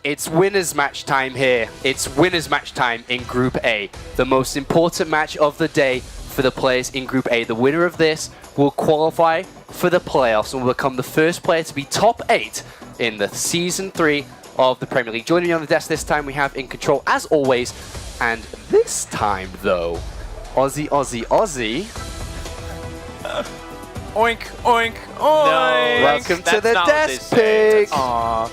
It's winners match time here. It's winners match time in Group A. The most important match of the day for the players in Group A. The winner of this will qualify for the playoffs and will become the first player to be top 8 in the Season 3 of the Premier League. Joining me on the desk this time we have In Control as always. And this time though, Aussie. Oink, oink, oink. No, welcome to the desk, Pig. Aww.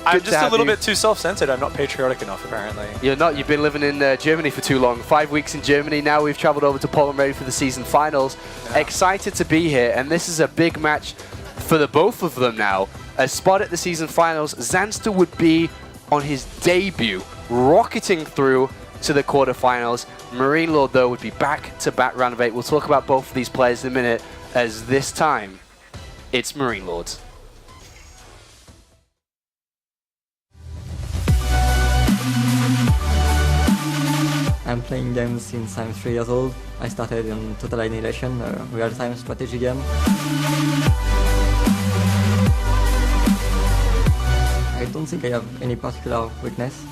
I'm just a little bit too self-centered. I'm not patriotic enough, apparently. You're not. You've been living in Germany for too long. 5 weeks in Germany. Now we've traveled over to Poland ready for the season finals. Yeah. Excited to be here. And this is a big match for the both of them now. A spot at the season finals. Zanster would be on his debut, rocketing through to the quarterfinals. MarineLorD, though, would be back-to-back round of 8. We'll talk about both of these players in a minute, as this time, it's MarineLorD. I'm playing games since I'm 3 years old. I started in Total Annihilation, a real-time strategy game. I don't think I have any particular weakness,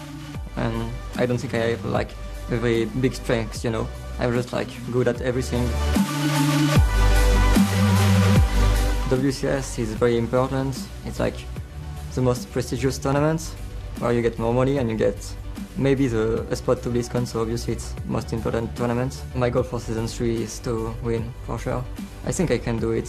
and I don't think I have like a very big strengths, you know. I'm just like good at everything. WCS is very important. It's like the most prestigious tournament where you get more money and you get maybe a spot to BlizzCon, so obviously it's the most important tournament. My goal for Season 3 is to win, for sure. I think I can do it.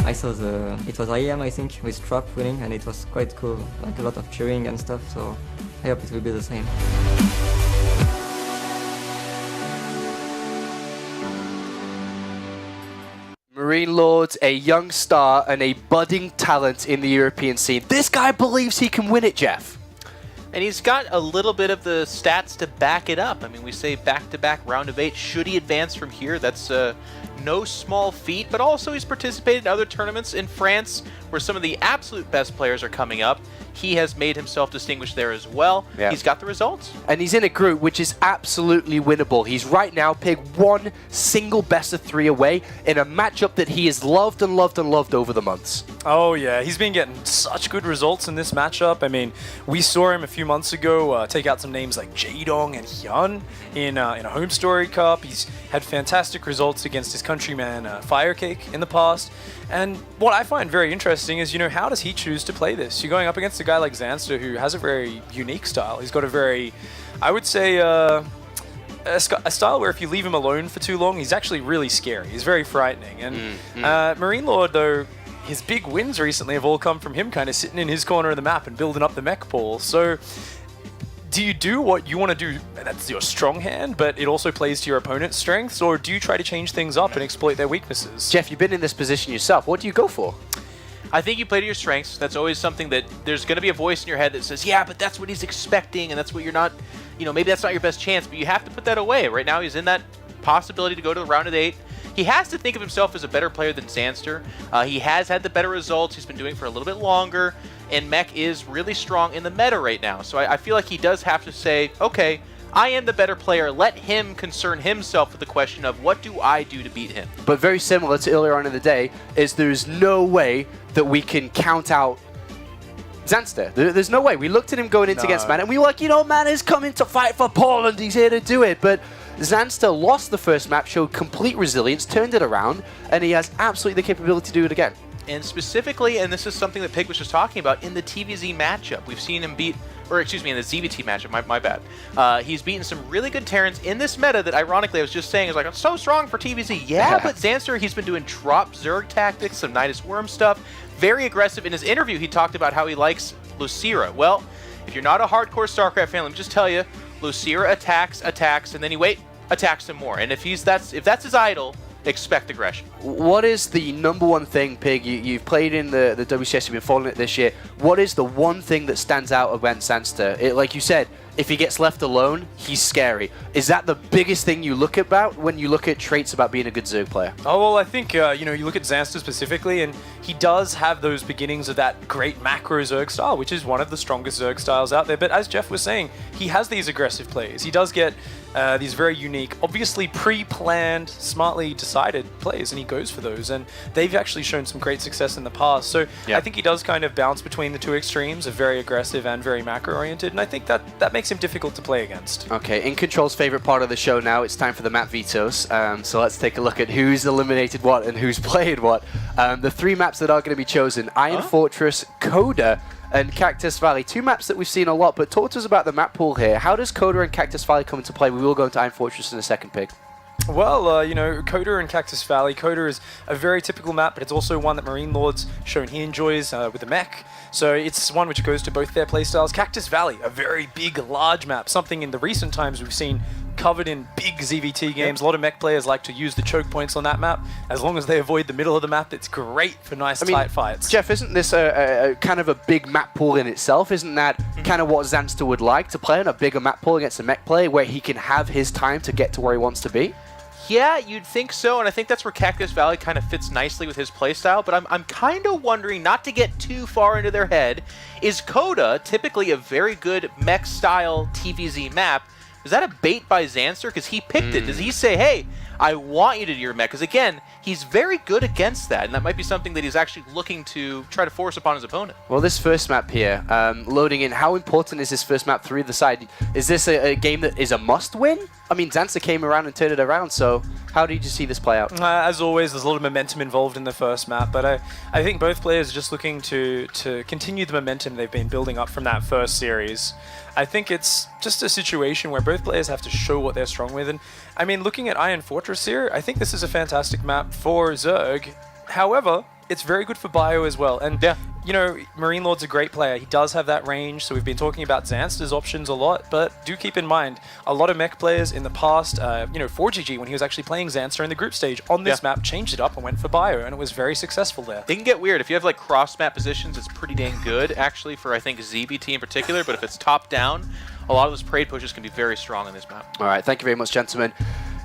I saw it was IEM, I think, with Trap winning, and it was quite cool. Like a lot of cheering and stuff, so I hope it will be the same. MarineLorD, a young star and a budding talent in the European scene. This guy believes he can win it, Jeff. And he's got a little bit of the stats to back it up. I mean, we say back-to-back round of 8. Should he advance from here? That's no small feat, but also he's participated in other tournaments in France where some of the absolute best players are coming up. He has made himself distinguished there as well. Yeah. He's got the results. And he's in a group which is absolutely winnable. He's right now, Pig, one single best of 3 away in a matchup that he has loved and loved and loved over the months. Oh yeah, he's been getting such good results in this matchup. I mean, we saw him a few months ago take out some names like Jaedong and Hyun in a Home Story Cup. He's had fantastic results against his countryman Firecake in the past. And what I find very interesting is, you know, how does he choose to play this? You're going up against a guy like Zanster who has a very unique style. He's got a very, I would say, a style where if you leave him alone for too long, he's actually really scary. He's very frightening. And MarineLorD, though, his big wins recently have all come from him kind of sitting in his corner of the map and building up the mech pool. So do you do what you want to do, that's your strong hand, but it also plays to your opponent's strengths, or do you try to change things up and exploit their weaknesses? Jeff, you've been in this position yourself. What do you go for? I think you play to your strengths. That's always something that there's going to be a voice in your head that says, yeah, but that's what he's expecting, and that's what you're not, you know, maybe that's not your best chance, but you have to put that away. Right now he's in that possibility to go to the round of 8. He has to think of himself as a better player than Zanster. He has had the better results. He's been doing it for a little bit longer, and Mech is really strong in the meta right now. So I feel like he does have to say, okay, I am the better player. Let him concern himself with the question of what do I do to beat him. But very similar to earlier on in the day, is there's no way that we can count out Zanster. There's no way. We looked at him going into against Man, and we were like, you know, Man is coming to fight for Poland. He's here to do it. But Zanster lost the first map, showed complete resilience, turned it around, and he has absolutely the capability to do it again. And specifically, and this is something that Pig was just talking about, in the TvZ matchup, we've seen him beat, or excuse me, in the ZVT matchup, my bad. He's beaten some really good Terrans in this meta that, ironically, I was just saying is like, it's so strong for TvZ. Yeah, but Zanster, he's been doing drop Zerg tactics, some Nidus Worm stuff, very aggressive. In his interview, he talked about how he likes Lucira. Well, if you're not a hardcore StarCraft fan, let me just tell you, Lucira attacks, and then he attacks him more. And if that's his idol, expect aggression. What is the #1 thing, Pig? You've played in the WCS, you've been following it this year. What is the one thing that stands out against Zanster? Like you said, if he gets left alone, he's scary. Is that the biggest thing you look about when you look at traits about being a good Zerg player? Oh, well, I think, you know, you look at Zanster specifically, and he does have those beginnings of that great macro Zerg style, which is one of the strongest Zerg styles out there. But as Jeff was saying, he has these aggressive plays. He does get these very unique, obviously pre-planned, smartly decided plays, and he goes for those. And they've actually shown some great success in the past. So I think he does kind of bounce between the two extremes of very aggressive and very macro-oriented, and I think that makes him difficult to play against. Okay, in Control's favorite part of the show now, it's time for the map vetoes. So let's take a look at who's eliminated what and who's played what. The 3 maps that are going to be chosen: Iron Fortress, Coda, and Cactus Valley. 2 maps that we've seen a lot, but talk to us about the map pool here. How does Coda and Cactus Valley come into play? We will go into Iron Fortress in a second, Pig. Well, you know, Coda and Cactus Valley. Coda is a very typical map, but it's also one that MarineLorD's shown he enjoys with the mech. So it's one which goes to both their playstyles. Cactus Valley, a very big, large map, something in the recent times we've seen covered in big ZVT games. A lot of mech players like to use the choke points on that map. As long as they avoid the middle of the map, it's great for nice, tight fights. Jeff, isn't this a kind of a big map pool in itself? Isn't that kind of what Zanster would like, to play on a bigger map pool against a mech player where he can have his time to get to where he wants to be? Yeah, you'd think so, and I think that's where Cactus Valley kind of fits nicely with his playstyle, but I'm kind of wondering, not to get too far into their head, is Coda typically a very good mech-style TvZ map? Is that a bait by Zanster? Because he picked it. Does he say, hey, I want you to do your mech? Because again, he's very good against that, and that might be something that he's actually looking to try to force upon his opponent. Well, this first map here, loading in, how important is this first map through the side? Is this a game that is a must-win? I mean, Zanster came around and turned it around, so how did you see this play out? As always, there's a lot of momentum involved in the first map, but I think both players are just looking to continue the momentum they've been building up from that first series. I think it's just a situation where both players have to show what they're strong with, and I mean, looking at Iron Fortress here, I think this is a fantastic map for Zerg. However, it's very good for Bio as well, and you know, MarineLorD's a great player. He does have that range, so we've been talking about Zanster's options a lot, but do keep in mind, a lot of mech players in the past, you know, 4GG, when he was actually playing Zanster in the group stage on this map, changed it up and went for Bio, and it was very successful there. They can get weird. If you have like cross-map positions, it's pretty dang good, actually, for I think ZBT in particular, but if it's top-down, a lot of those parade pushes can be very strong on this map. All right, thank you very much, gentlemen.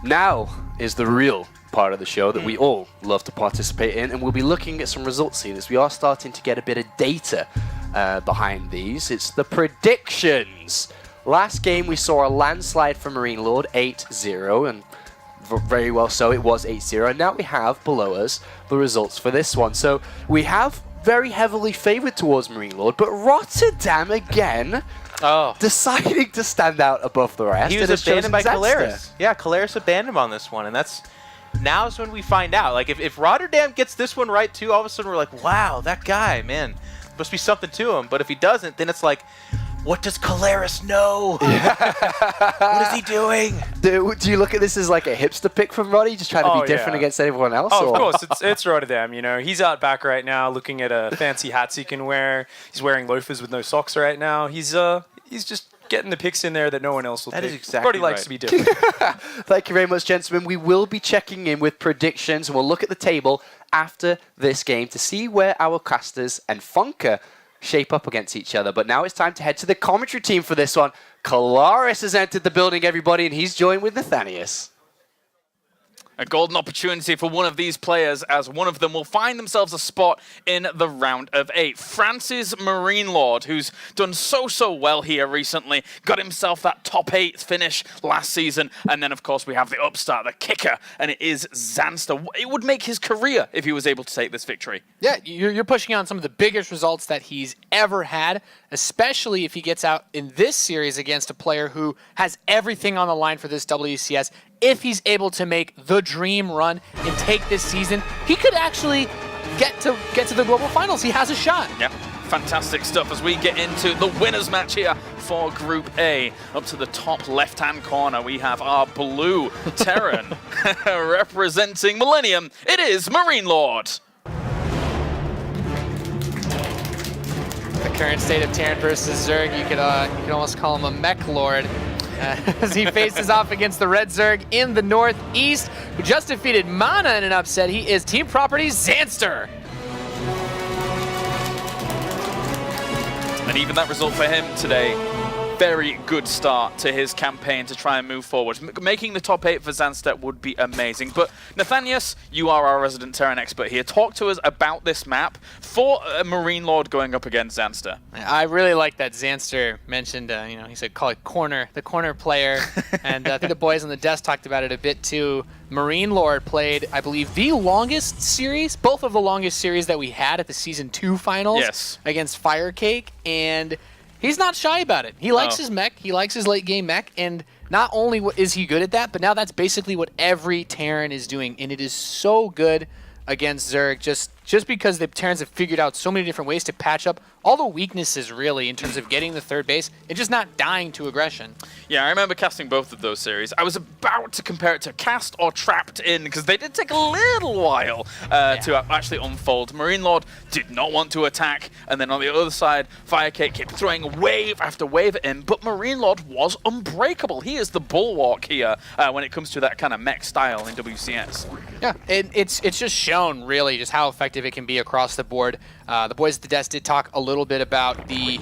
Now is the real part of the show that we all love to participate in, and we'll be looking at some results here as we are starting to get a bit of data behind these. It's the predictions. Last game we saw a landslide for MarineLorD, 8-0, and very well so, it was 8-0. And now we have below us the results for this one. So we have very heavily favored towards MarineLorD, but Rotterdam again deciding to stand out above the rest. He was abandoned by Caleris. Yeah, Caleris abandoned him on this one, and now's when we find out. Like, if Rotterdam gets this one right, too, all of a sudden we're like, wow, that guy, man, must be something to him. But if he doesn't, then it's like, what does Caleris know? What is he doing? Do you look at this as like a hipster pick from Roddy, just trying to be different against everyone else? Oh, of course, it's Rotterdam. You know, he's out back right now looking at a fancy hats he can wear. He's wearing loafers with no socks right now. He's just getting the picks in there that no one else will take. That is exactly Roddy likes to be different. Thank you very much, gentlemen. We will be checking in with predictions, and we'll look at the table after this game to see where our casters and Funker shape up against each other. But now it's time to head to the commentary team for this one. Caleris has entered the building, everybody, and he's joined with Nathanius. A golden opportunity for one of these players, as one of them will find themselves a spot in the round of 8. Francis MarineLorD, who's done so well here recently, got himself that top 8 finish last season, and then of course we have the upstart, the kicker, and it is Zanster. It would make his career if he was able to take this victory. Yeah, you're pushing on some of the biggest results that he's ever had, especially if he gets out in this series against a player who has everything on the line for this WCS. If he's able to make the dream run and take this season, he could actually get to the global finals. He has a shot. Yeah, fantastic stuff as we get into the winners match here for Group A. Up to the top left-hand corner, we have our blue Terran representing Millennium. It is MarineLorD. The current state of Terran versus Zerg, you could almost call him a mech lord. As he faces off against the Red Zerg in the Northeast, who just defeated Mana in an upset. He is Team Properties Zanster. And even that result for him today, very good start to his campaign to try and move forward. Making the top 8 for Zanster would be amazing. But Nathanias, you are our resident Terran expert here. Talk to us about this map for MarineLorD going up against Zanster. I really like that Zanster mentioned, he said call it the corner player. And I think the boys on the desk talked about it a bit too. MarineLorD played, I believe, the longest series, both of the longest series that we had at the Season 2 finals against Firecake, and he's not shy about it. He likes his mech, he likes his late game mech, and not only is he good at that, but now that's basically what every Terran is doing, and it is so good against Zerg, just because the Terrans have figured out so many different ways to patch up all the weaknesses, really, in terms of getting the third base and just not dying to aggression. Yeah, I remember casting both of those series. I was about to compare it to Cast or Trapped In, because they did take a little while to actually unfold. MarineLorD did not want to attack, and then on the other side, Firecake kept throwing wave after wave at him, but MarineLorD was unbreakable. He is the bulwark here when it comes to that kind of mech style in WCS. Yeah, it's just shown, really, just how effective it can be across the board. The boys at the desk did talk a little bit about the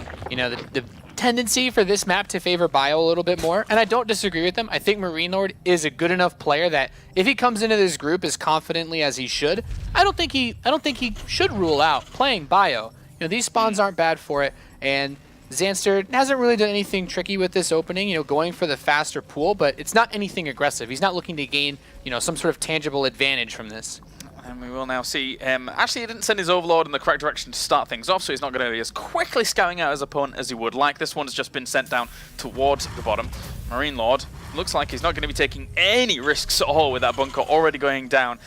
tendency for this map to favor Bio a little bit more, and I don't disagree with them. I think MarineLorD is a good enough player that if he comes into this group as confidently as he should, I don't think he should rule out playing Bio. These spawns aren't bad for it, and Zanster hasn't really done anything tricky with this opening, going for the faster pool, but it's not anything aggressive. He's not looking to gain, some sort of tangible advantage from this. And we will now see him. Actually, he didn't send his Overlord in the correct direction to start things off, so he's not going to be as quickly scouting out his opponent as he would like. This one has just been sent down towards the bottom. MarineLorD looks like he's not going to be taking any risks at all with that bunker already going down.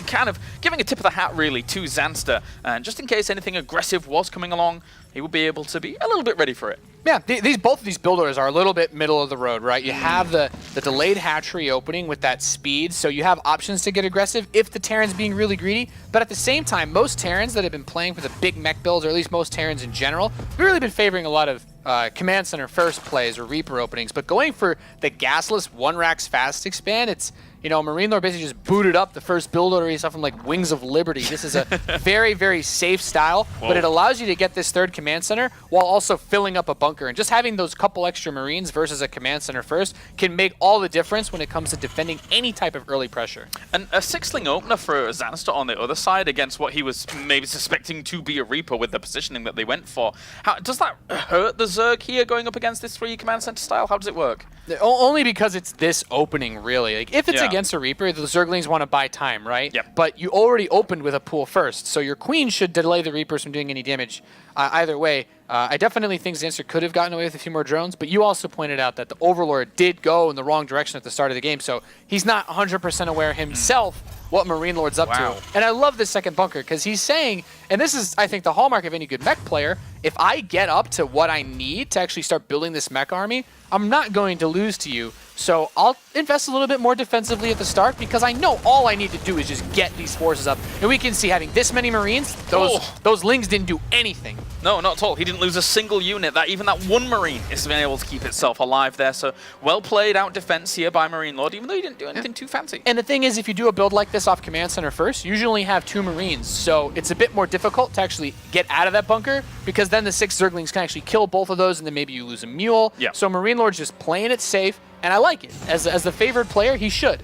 Kind of giving a tip of the hat, really, to Zanster. And just in case anything aggressive was coming along, he would be able to be a little bit ready for it. Yeah, both of these builders are a little bit middle of the road, right? You have the delayed hatchery opening with that speed, so you have options to get aggressive if the Terran's being really greedy. But at the same time, most Terrans that have been playing for the big mech builds, or at least most Terrans in general, have really been favoring a lot of Command Center first plays or Reaper openings. But going for the gasless one racks fast expand, it's MarineLorD basically just booted up the first build order he saw from like Wings of Liberty. This is a very, very safe style, but it allows you to get this third command center while also filling up a bunker. And just having those couple extra Marines versus a command center first can make all the difference when it comes to defending any type of early pressure. And a six-ling opener for Zanster on the other side against what he was maybe suspecting to be a Reaper with the positioning that they went for. How does that hurt the Zerg here going up against this 3 command center style? How does it work? Only because it's this opening, really. Like, if it's against a Reaper, the Zerglings want to buy time, right? Yep. But you already opened with a pool first, so your Queen should delay the Reapers from doing any damage. Either way, I definitely think Zanster could have gotten away with a few more drones, but you also pointed out that the Overlord did go in the wrong direction at the start of the game, so he's not 100% aware himself what MarineLorD's up to. And I love this second bunker, because he's saying, and this is, I think, the hallmark of any good mech player, if I get up to what I need to actually start building this mech army, I'm not going to lose to you. So I'll invest a little bit more defensively at the start, because I know all I need to do is just get these forces up. And we can see having this many Marines, those Lings didn't do anything. No, not at all. He didn't lose a single unit. Even that one Marine has been able to keep itself alive there. So well played out defense here by MarineLorD, even though he didn't do anything too fancy. And the thing is, if you do a build like this off Command Center first, you usually only have 2 Marines. So it's a bit more difficult to actually get out of that bunker, because then the 6 Zerglings can actually kill both of those, and then maybe you lose a mule. Yeah. So MarineLorD's just playing it safe, and I like it. As the favored player, he should.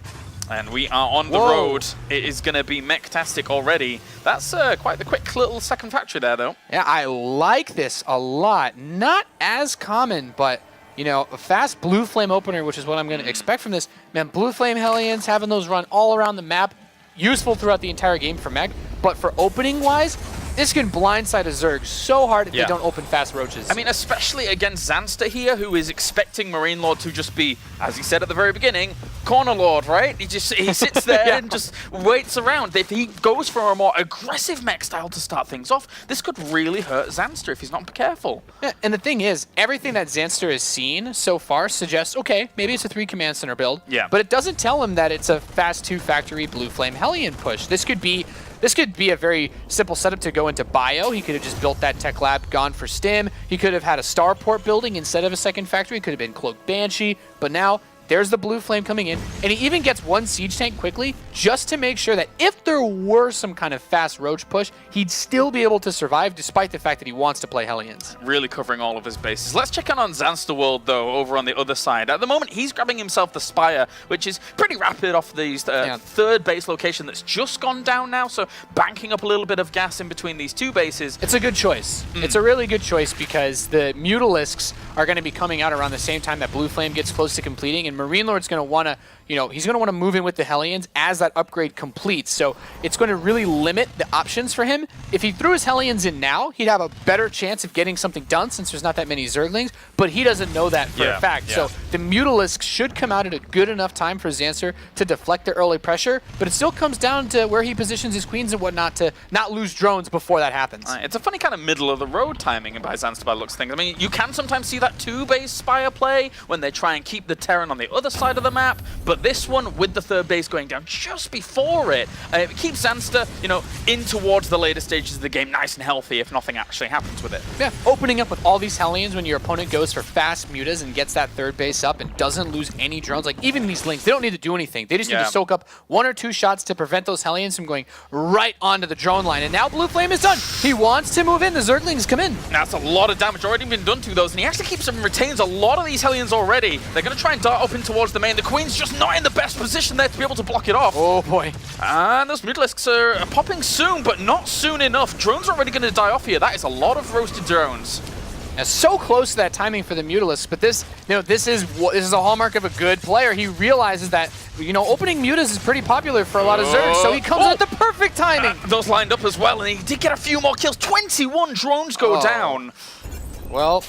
And we are on the road. It is going to be mech-tastic already. That's quite the quick little second factory there, though. Yeah, I like this a lot. Not as common, but, a fast Blue Flame opener, which is what I'm going to expect from this. Man, Blue Flame Hellions, having those run all around the map, useful throughout the entire game for mech. But for opening-wise, this can blindside a Zerg so hard if they don't open fast roaches. I mean, especially against Zanster here, who is expecting MarineLorD to just be, as he said at the very beginning, corner lord, right? He sits there and just waits around. If he goes for a more aggressive mech style to start things off, this could really hurt Zanster if he's not careful. Yeah, and the thing is, everything that Zanster has seen so far suggests, okay, maybe it's a 3 command center build. Yeah. But it doesn't tell him that it's a fast 2 factory Blue Flame Hellion push. This could be a very simple setup to go into Bio. He could have just built that tech lab, gone for Stim. He could have had a starport building instead of a second factory. It could have been Cloaked Banshee. But now There's the blue flame coming in, and he even gets one siege tank quickly just to make sure that if there were some kind of fast roach push, he'd still be able to survive despite the fact that he wants to play Hellions. Really covering all of his bases. Let's check in on Zanster World, though, over on the other side. At the moment, he's grabbing himself the Spire, which is pretty rapid off these third base location that's just gone down now, so banking up a little bit of gas in between these two bases. It's a good choice. It's a really good choice because the Mutalisks are going to be coming out around the same time that Blue Flame gets close to completing, and MarineLorD's going to want to, he's going to want to move in with the Hellions as that upgrade completes. So it's going to really limit the options for him. If he threw his Hellions in now, he'd have a better chance of getting something done since there's not that many Zerglings, but he doesn't know that for a fact. So the Mutalisks should come out at a good enough time for Zanster to deflect the early pressure, but it still comes down to where he positions his queens and whatnot to not lose drones before that happens. It's a funny kind of middle of the road timing by Zanster by the looks of things. I mean, you can sometimes see that two-base Spire play when they try and keep the Terran on the other side of the map, but this one with the third base going down just before it keeps Zanster, in towards the later stages of the game nice and healthy if nothing actually happens with it. Yeah, opening up with all these Hellions when your opponent goes for fast mutas and gets that third base up and doesn't lose any drones. Like, even these Lings, they don't need to do anything. They just need to soak up 1 or 2 shots to prevent those Hellions from going right onto the drone line. And now Blue Flame is done. He wants to move in. The Zerglings come in. That's a lot of damage already been done to those, and he actually keeps and retains a lot of these Hellions already. They're going to try and dart up in towards the main. The Queen's just not in the best position there to be able to block it off. Oh boy. And those Mutalisks are popping soon, but not soon enough. Drones are already going to die off here. That is a lot of roasted drones. Now, so close to that timing for the Mutalisks, but this is a hallmark of a good player. He realizes that, opening mutas is pretty popular for a lot of Zergs, so he comes at the perfect timing. Those lined up as well, and he did get a few more kills. 21 drones go down. Well,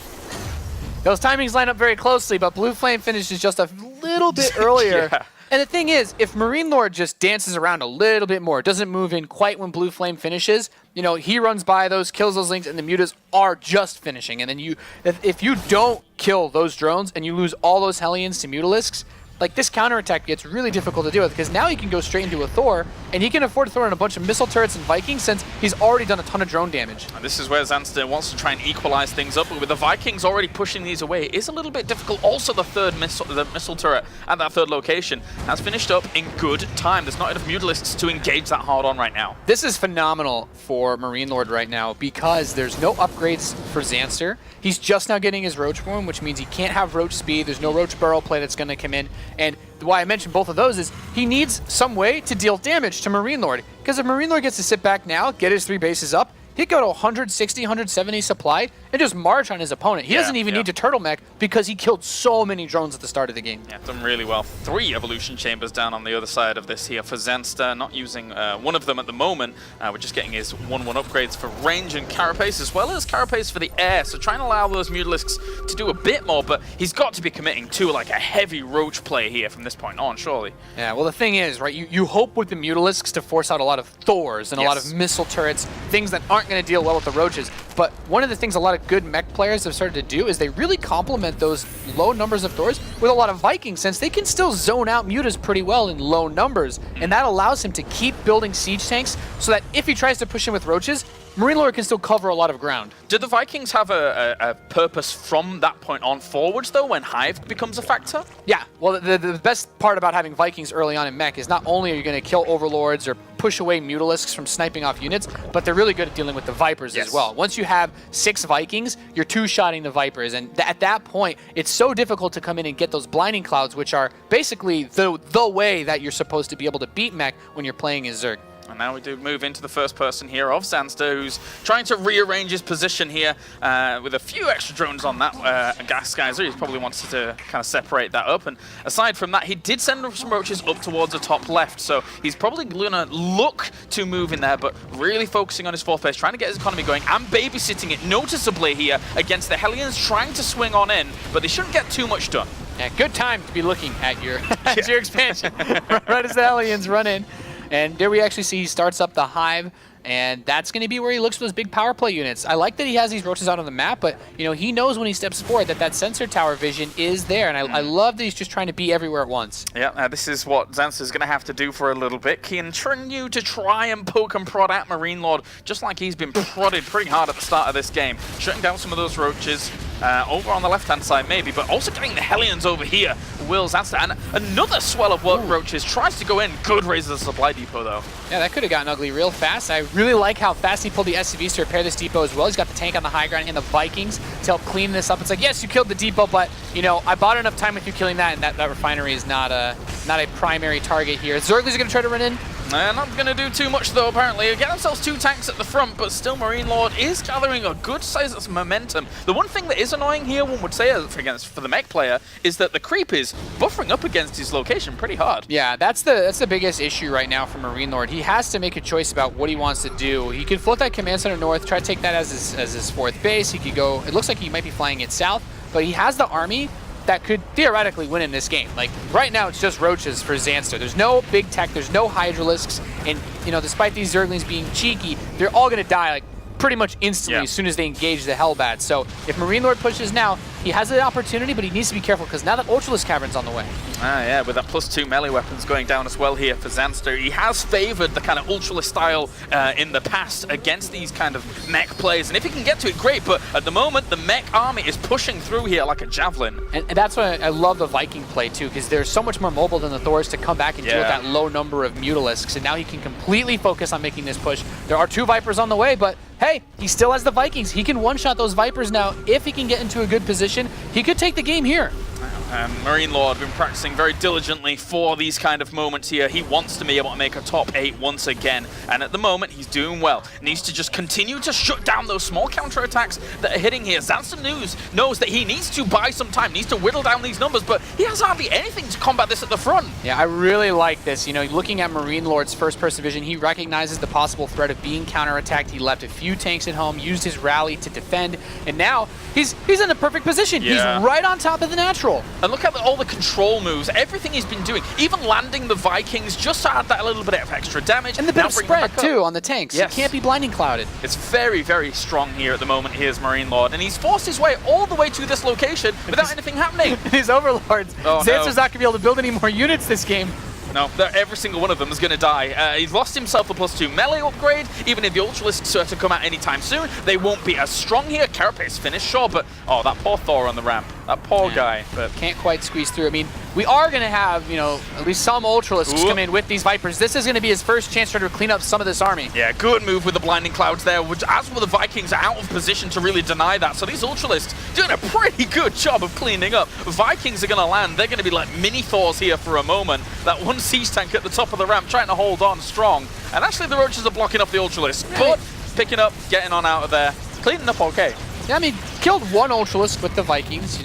those timings line up very closely, but Blue Flame finishes just a little bit earlier. And the thing is, if MarineLorD just dances around a little bit more, doesn't move in quite when Blue Flame finishes, he runs by those, kills those Lings, and the mutas are just finishing. And then if you don't kill those drones and you lose all those Hellions to Mutalisks, like, this counterattack gets really difficult to deal with because now he can go straight into a Thor, and he can afford to throw in a bunch of missile turrets and Vikings since he's already done a ton of drone damage. And this is where Zanster wants to try and equalize things up, but with the Vikings already pushing these away, it is a little bit difficult. Also, the missile turret at that third location has finished up in good time. There's not enough Mutalisks to engage that hard on right now. This is phenomenal for MarineLorD right now because there's no upgrades for Zanster. He's just now getting his Roach form, which means he can't have Roach speed. There's no Roach barrel play that's going to come in. And why I mentioned both of those is he needs some way to deal damage to MarineLorD. Because if MarineLorD gets to sit back now, get his 3 bases up, he'd go to 160, 170 supply and just march on his opponent. He doesn't even need to turtle mech because he killed so many drones at the start of the game. Yeah, done really well. 3 evolution chambers down on the other side of this here for Zanster. Not using one of them at the moment. We're just getting his 1-1 upgrades for range and carapace, as well as carapace for the air. So trying to allow those Mutalisks to do a bit more, but he's got to be committing to like a heavy roach play here from this point on, surely. Yeah, well, the thing is, right, you hope with the Mutalisks to force out a lot of Thors and a lot of missile turrets, things that aren't going to deal well with the roaches. But one of the things a lot of good mech players have started to do is they really complement those low numbers of Thors with a lot of Vikings, since they can still zone out mutas pretty well in low numbers. And that allows him to keep building siege tanks so that if he tries to push in with roaches, MarineLorD can still cover a lot of ground. Do the Vikings have a purpose from that point on forwards, though, when Hive becomes a factor? Yeah, well, the best part about having Vikings early on in mech is not only are you going to kill Overlords or push away Mutalisks from sniping off units, but they're really good at dealing with the Vipers as well. Once you have 6 Vikings, you're 2-shotting the Vipers, and at that point, it's so difficult to come in and get those blinding clouds, which are basically the way that you're supposed to be able to beat mech when you're playing as Zerg. And now we do move into the first person here of Zanster, who's trying to rearrange his position here with a few extra drones on that gas geyser. He probably wants to kind of separate that up. And aside from that, he did send some roaches up towards the top left. So he's probably going to look to move in there, but really focusing on his 4th base, trying to get his economy going and babysitting it noticeably here against the Hellions, trying to swing on in, but they shouldn't get too much done. Yeah, good time to be looking at your, your expansion. Right as the Hellions run in. And there we actually see he starts up the Hive. And that's going to be where he looks for those big power play units. I like that he has these roaches out on the map, but he knows when he steps forward that sensor tower vision is there. And I love that he's just trying to be everywhere at once. Yeah, this is what Zanster's going to have to do for a little bit. Continue to try and poke and prod at MarineLorD, just like he's been prodded pretty hard at the start of this game. Shutting down some of those roaches. Over on the left-hand side, maybe, but also getting the Hellions over here. Will Zanster, and another swell of work roaches tries to go in. Good raises the supply depot, though. Yeah, that could have gotten ugly real fast. I really like how fast he pulled the SCVs to repair this depot as well. He's got the tank on the high ground and the Vikings to help clean this up. It's like, yes, you killed the depot, but I bought enough time with you killing that, and that refinery is not a primary target here. Zerglings are going to try to run in. Not going to do too much, though, apparently. They get themselves 2 tanks at the front, but still MarineLorD is gathering a good size of momentum. The one thing that is annoying here, one would say, for the mech player, is that the creep is buffering up against his location pretty hard. Yeah, that's the biggest issue right now for MarineLorD. He has to make a choice about what he wants to do. He could float that command center north, try to take that as his 4th base. He could go, it looks like he might be flying it south, but he has the army that could theoretically win in this game. Like, right now, it's just roaches for Zanster. There's no big tech, there's no Hydralisks, and, despite these Zerglings being cheeky, they're all going to die, like, pretty much instantly as soon as they engage the Hellbats. So, if MarineLorD pushes now, he has the opportunity, but he needs to be careful, because now that Ultralisk Cavern's on the way. Yeah, with that +2 melee weapons going down as well here for Zanster. He has favored the kind of Ultralisk style in the past against these kind of mech plays, and if he can get to it, great, but at the moment, the mech army is pushing through here like a javelin. And that's why I love the Viking play, too, because they're so much more mobile than the Thors to come back and deal with that low number of Mutalisks, and now he can completely focus on making this push. There are 2 Vipers on the way, but hey, he still has the Vikings. He can one-shot those Vipers now. If he can get into a good position, he could take the game here. MarineLorD been practicing very diligently for these kind of moments here. He wants to be able to make a top 8 once again, and at the moment he's doing well. Needs to just continue to shut down those small counterattacks that are hitting here. Zanster knows that he needs to buy some time, needs to whittle down these numbers, but he has hardly anything to combat this at the front. Yeah, I really like this. Looking at MarineLorD's first-person vision, he recognizes the possible threat of being counterattacked. He left a few tanks at home, used his rally to defend, and now he's in the perfect position. Yeah. He's right on top of the natural. And look at all the control moves, everything he's been doing, even landing the Vikings just to add that a little bit of extra damage. And the bit of spread, too, on the tanks. Yes. He can't be blinding clouded. It's very, very strong here at the moment. Here's MarineLorD, and he's forced his way all the way to this location without anything happening. His Overlords. Oh, Zanster's not going to be able to build any more units this game. No, every single one of them is going to die. He's lost himself a +2 melee upgrade. Even if the Ultralisks are to come out anytime soon, they won't be as strong here. Carapace finished, sure, but that poor Thor on the ramp. That poor guy. But can't quite squeeze through. I mean, we are going to have, at least some Ultralisks come in with these Vipers. This is going to be his first chance to clean up some of this army. Yeah, good move with the blinding clouds there, which as well the Vikings are out of position to really deny that. So these Ultralisks doing a pretty good job of cleaning up. Vikings are going to land. They're going to be like mini Thors here for a moment. That one siege tank at the top of the ramp trying to hold on strong. And actually the roaches are blocking off the Ultralisks, but picking up, getting on out of there, cleaning up okay. Yeah, I mean, killed 1 Ultralisk with the Vikings,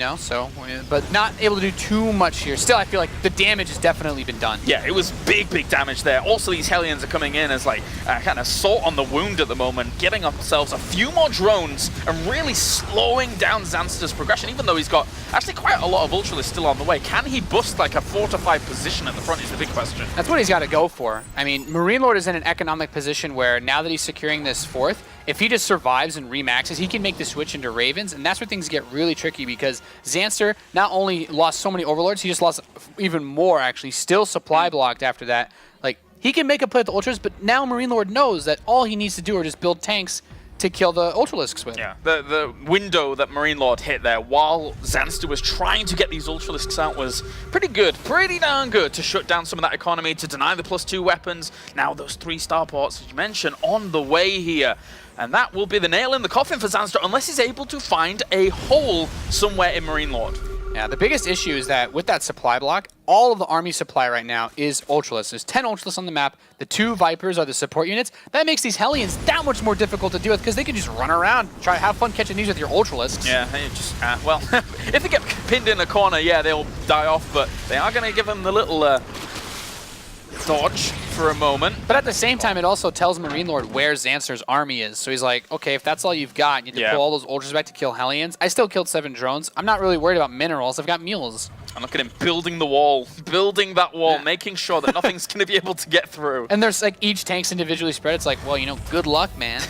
but not able to do too much here. Still, I feel like the damage has definitely been done. Yeah, it was big damage there. Also, these Hellions are coming in as like kind of salt on the wound at the moment, getting themselves a few more drones and really slowing down Zanster's progression, even though he's got actually quite a lot of Ultralisks still on the way. Can he bust like a fortified position at the front is the big question. That's what he's got to go for. I mean, MarineLorD is in an economic position where now that he's securing this 4th, if he just survives and remaxes, he can make the switch into Ravens, and that's where things get really tricky because Zanster not only lost so many Overlords, he just lost even more, actually. Still supply blocked after that. Like, he can make a play with the Ultras, but now MarineLorD knows that all he needs to do are just build tanks to kill the Ultralisks with. Yeah, the window that MarineLorD hit there while Zanster was trying to get these Ultralisks out was pretty good, pretty darn good to shut down some of that economy, to deny the +2 weapons. Now those 3 starports, as you mentioned, on the way here. And that will be the nail in the coffin for Zanster unless he's able to find a hole somewhere in MarineLorD. Yeah, the biggest issue is that with that supply block, all of the army supply right now is Ultralisks. There's 10 Ultralisks on the map. The 2 Vipers are the support units. That makes these Hellions that much more difficult to deal with because they can just run around, try to have fun catching these with your Ultralisks. Yeah, just, well, if they get pinned in a corner, yeah, they'll die off, but they are going to give them the little dodge for a moment. But at the same time, it also tells MarineLorD where Zanster's army is. So he's like, okay, if that's all you've got, you have to pull all those Ultras back to kill Hellions. I still killed 7 drones. I'm not really worried about minerals. I've got mules. And look at him building the wall, building that wall, making sure that nothing's going to be able to get through. And there's like each tank's individually spread. It's like, well, you know, good luck, man.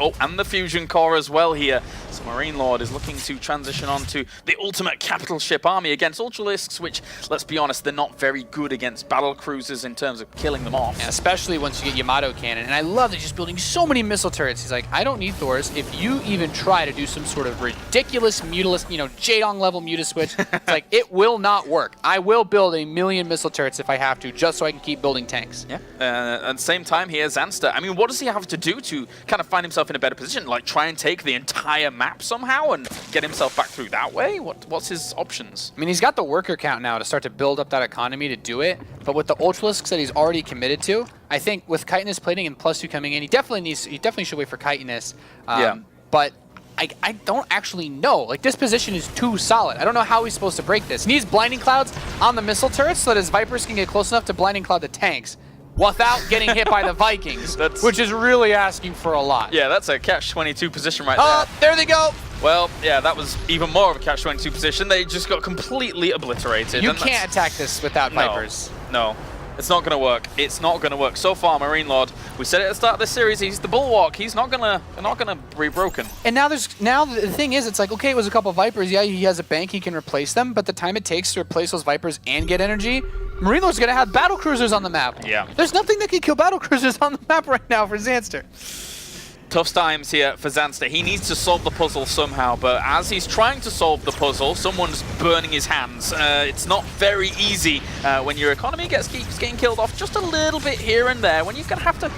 Oh, and the fusion core as well here. So MarineLorD is looking to transition on to the ultimate capital ship army against Ultralisks, which, let's be honest, they're not very good against battle cruisers in terms of killing them off. Yeah, especially once you get Yamato cannon. And I love that he's just building so many missile turrets. He's like, I don't need Thors. If you even try to do some sort of ridiculous Mutalisk, you know, Jaedong level Mutaswitch, it's like, it will not work. I will build 1,000,000 missile turrets if I have to, just so I can keep building tanks. Yeah, at the same time here, Zanster, I mean, what does he have to do to kind of find himself in a better position? Like, try and take the entire map somehow and get himself back through that way? What's his options? I mean, he's got the worker count now to start to build up that economy to do it, but with the Ultralisks that he's already committed to, I think with chitinous plating and +2 coming in, he definitely should wait for chitinous. Yeah. But I don't actually know. Like, this position is too solid. I don't know how he's supposed to break this. He needs blinding clouds on the missile turrets so that his Vipers can get close enough to blinding cloud the tanks without getting hit by the Vikings, which is really asking for a lot. Yeah, that's a catch-22 position right there they go. Well, yeah, that was even more of a catch-22 position. They just got completely obliterated. You can't attack this without Vipers. No. It's not going to work. It's not going to work. So far, MarineLorD, we said it at the start of this series, he's the bulwark. He's not going to be broken. And now the thing is, it's like, okay, it was a couple Vipers. Yeah, he has a bank, he can replace them, but the time it takes to replace those Vipers and get energy, MarineLorD's going to have battle cruisers on the map. Yeah. There's nothing that can kill battle cruisers on the map right now for Zanster. Tough times here for Zanster. He needs to solve the puzzle somehow, but as he's trying to solve the puzzle, someone's burning his hands. It's not very easy when your economy keeps getting killed off just a little bit here and there, when you're going to have to...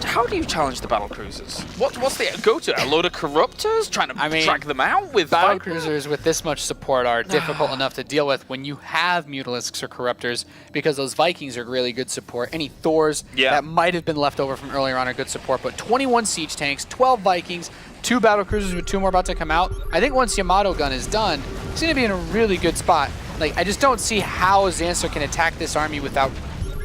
How do you challenge the battle cruisers? What's the go-to? A load of corruptors? Trying to drag them out with battle cruisers with this much support are difficult enough to deal with when you have Mutalisks or Corruptors, because those Vikings are really good support. Any Thors that might have been left over from earlier on are good support, but 21 siege tanks, 12 Vikings, 2 battle cruisers with 2 more about to come out. I think once Yamato gun is done, he's going to be in a really good spot. Like, I just don't see how Zanster can attack this army without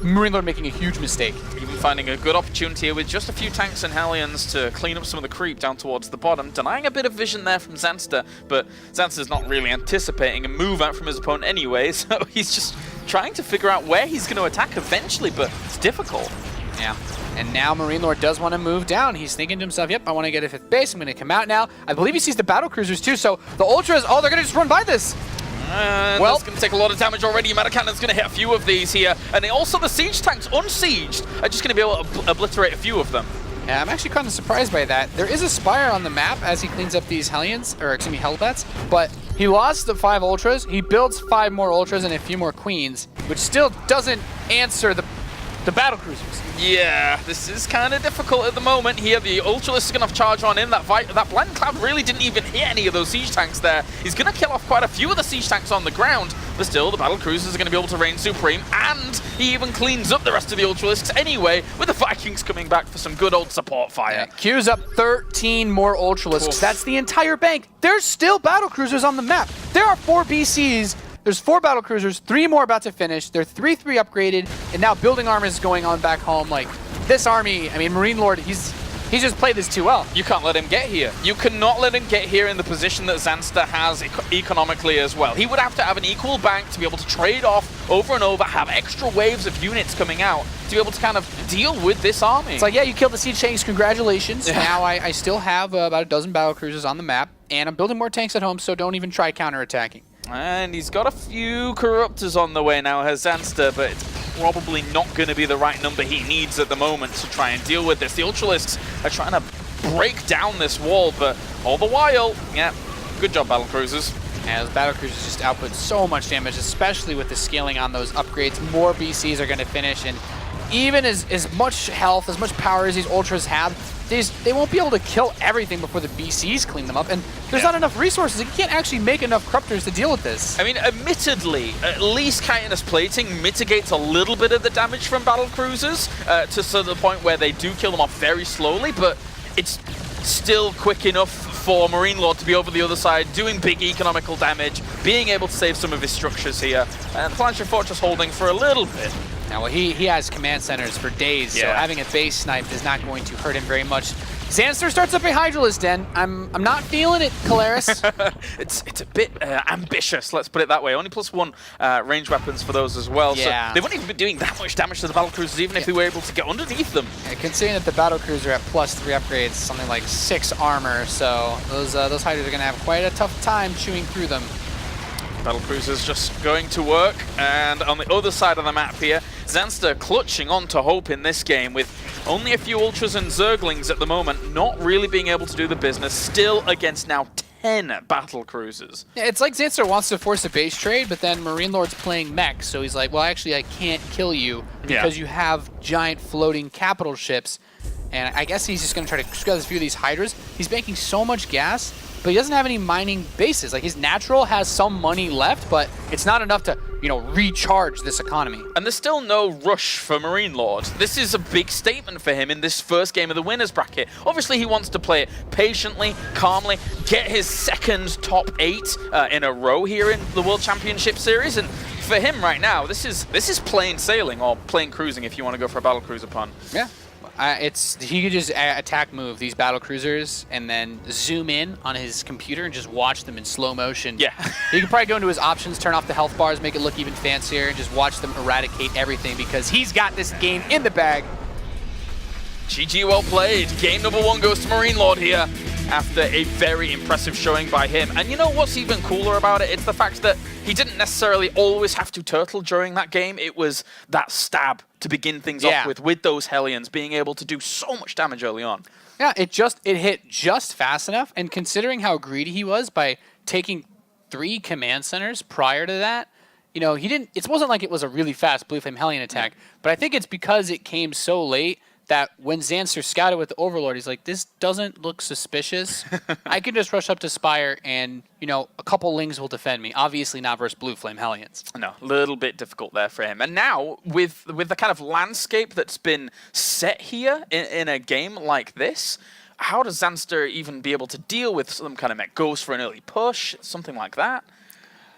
MarineLorD making a huge mistake. Even finding a good opportunity here with just a few tanks and Hellions to clean up some of the creep down towards the bottom, denying a bit of vision there from Zanster, but Zanster's not really anticipating a move out from his opponent anyway, so he's just trying to figure out where he's going to attack eventually, but it's difficult. Yeah. And now MarineLorD does want to move down. He's thinking to himself, yep, I want to get a 5th base. I'm going to come out now. I believe he sees the battle cruisers too, so the Ultras, they're going to just run by this. Well, it's going to take a lot of damage already. Yamato Cannon's going to hit a few of these here. And also the siege tanks, unsieged, are just going to be able to obliterate a few of them. Yeah, I'm actually kind of surprised by that. There is a Spire on the map as he cleans up these Hellions, or excuse me, Hellbats, but he lost the 5 Ultras. He builds 5 more Ultras and a few more Queens, which still doesn't answer the battle cruisers. Yeah, this is kind of difficult at the moment here. The Ultralist is going to charge on in. That Blinding Cloud really didn't even hit any of those siege tanks there. He's going to kill off quite a few of the siege tanks on the ground, but still, the battle cruisers are going to be able to reign supreme, and he even cleans up the rest of the Ultralisks anyway, with the Vikings coming back for some good old support fire. Yeah, queues up 13 more Ultralisks. Oof. That's the entire bank. There's still battle cruisers on the map. There are 4 BCs. There's 4 battle cruisers, 3 more about to finish. They're 3-3 upgraded, and now building armor is going on back home. Like, this army, I mean, MarineLorD, he's just played this too well. You can't let him get here. You cannot let him get here in the position that Zanster has economically as well. He would have to have an equal bank to be able to trade off over and over, have extra waves of units coming out to be able to kind of deal with this army. It's like, yeah, you killed the siege tanks, congratulations. Yeah. Now I still have about a dozen battle cruisers on the map, and I'm building more tanks at home, so don't even try counterattacking. And he's got a few Corruptors on the way now, has Zanster, but it's probably not going to be the right number he needs at the moment to try and deal with this. The Ultralisks are trying to break down this wall, but all the while, yeah, good job, battle cruisers. And those battle cruisers just output so much damage, especially with the scaling on those upgrades. More BCs are going to finish, and even as much health, as much power as these Ultras have, they won't be able to kill everything before the BCs clean them up, and there's not enough resources. You can't actually make enough Corruptors to deal with this. I mean, admittedly, at least chitinous plating mitigates a little bit of the damage from battle cruisers to the point where they do kill them off very slowly, but it's still quick enough for MarineLorD to be over the other side, doing big economical damage, being able to save some of his structures here, and Planetary Fortress holding for a little bit. Now, well, he has command centers for days, so having a base snipe is not going to hurt him very much. Zanster starts up a Hydralisk Den. I'm not feeling it, Caleris. It's a bit ambitious, let's put it that way. Only +1 range weapons for those as well. Yeah. So they wouldn't even be doing that much damage to the battlecruisers, even if they were able to get underneath them. Considering that the battlecruiser at +3 upgrades, something like 6 armor, so those Hydras are going to have quite a tough time chewing through them. Battlecruisers just going to work, and on the other side of the map here, Zanster clutching on to hope in this game with only a few Ultras and Zerglings at the moment, not really being able to do the business, still against now 10 Battlecruisers. Yeah, it's like Zanster wants to force a base trade, but then MarineLorD's playing mech, so he's like, well, actually, I can't kill you because you have giant floating capital ships. And I guess he's just going to try to scrub a few of these Hydras. He's making so much gas, but he doesn't have any mining bases. Like, his natural has some money left, but it's not enough to, you know, recharge this economy. And there's still no rush for MarineLorD. This is a big statement for him in this first game of the winners bracket. Obviously, he wants to play it patiently, calmly, get his second top 8 in a row here in the World Championship Series. And for him right now, this is plain sailing, or plain cruising if you want to go for a battlecruiser pun. Yeah. He could just attack move these battle cruisers and then zoom in on his computer and just watch them in slow motion. Yeah. He could probably go into his options, turn off the health bars, make it look even fancier, and just watch them eradicate everything because he's got this game in the bag. GG, well played. Game number 1 goes to MarineLorD here after a very impressive showing by him. And you know what's even cooler about it? It's the fact that he didn't necessarily always have to turtle during that game. It was that stab to begin things off with those Hellions, being able to do so much damage early on. Yeah, it hit just fast enough, and considering how greedy he was by taking 3 command centers prior to that, you know, it wasn't like it was a really fast Blue Flame Hellion attack, but I think it's because it came so late that when Zanster scouted with the Overlord, he's like, this doesn't look suspicious. I can just rush up to Spire and, you know, a couple Lings will defend me. Obviously not versus Blue Flame Hellions. No, a little bit difficult there for him. And now, with the kind of landscape that's been set here in a game like this, how does Zanster even be able to deal with some kind of mech? Goes for an early push, something like that?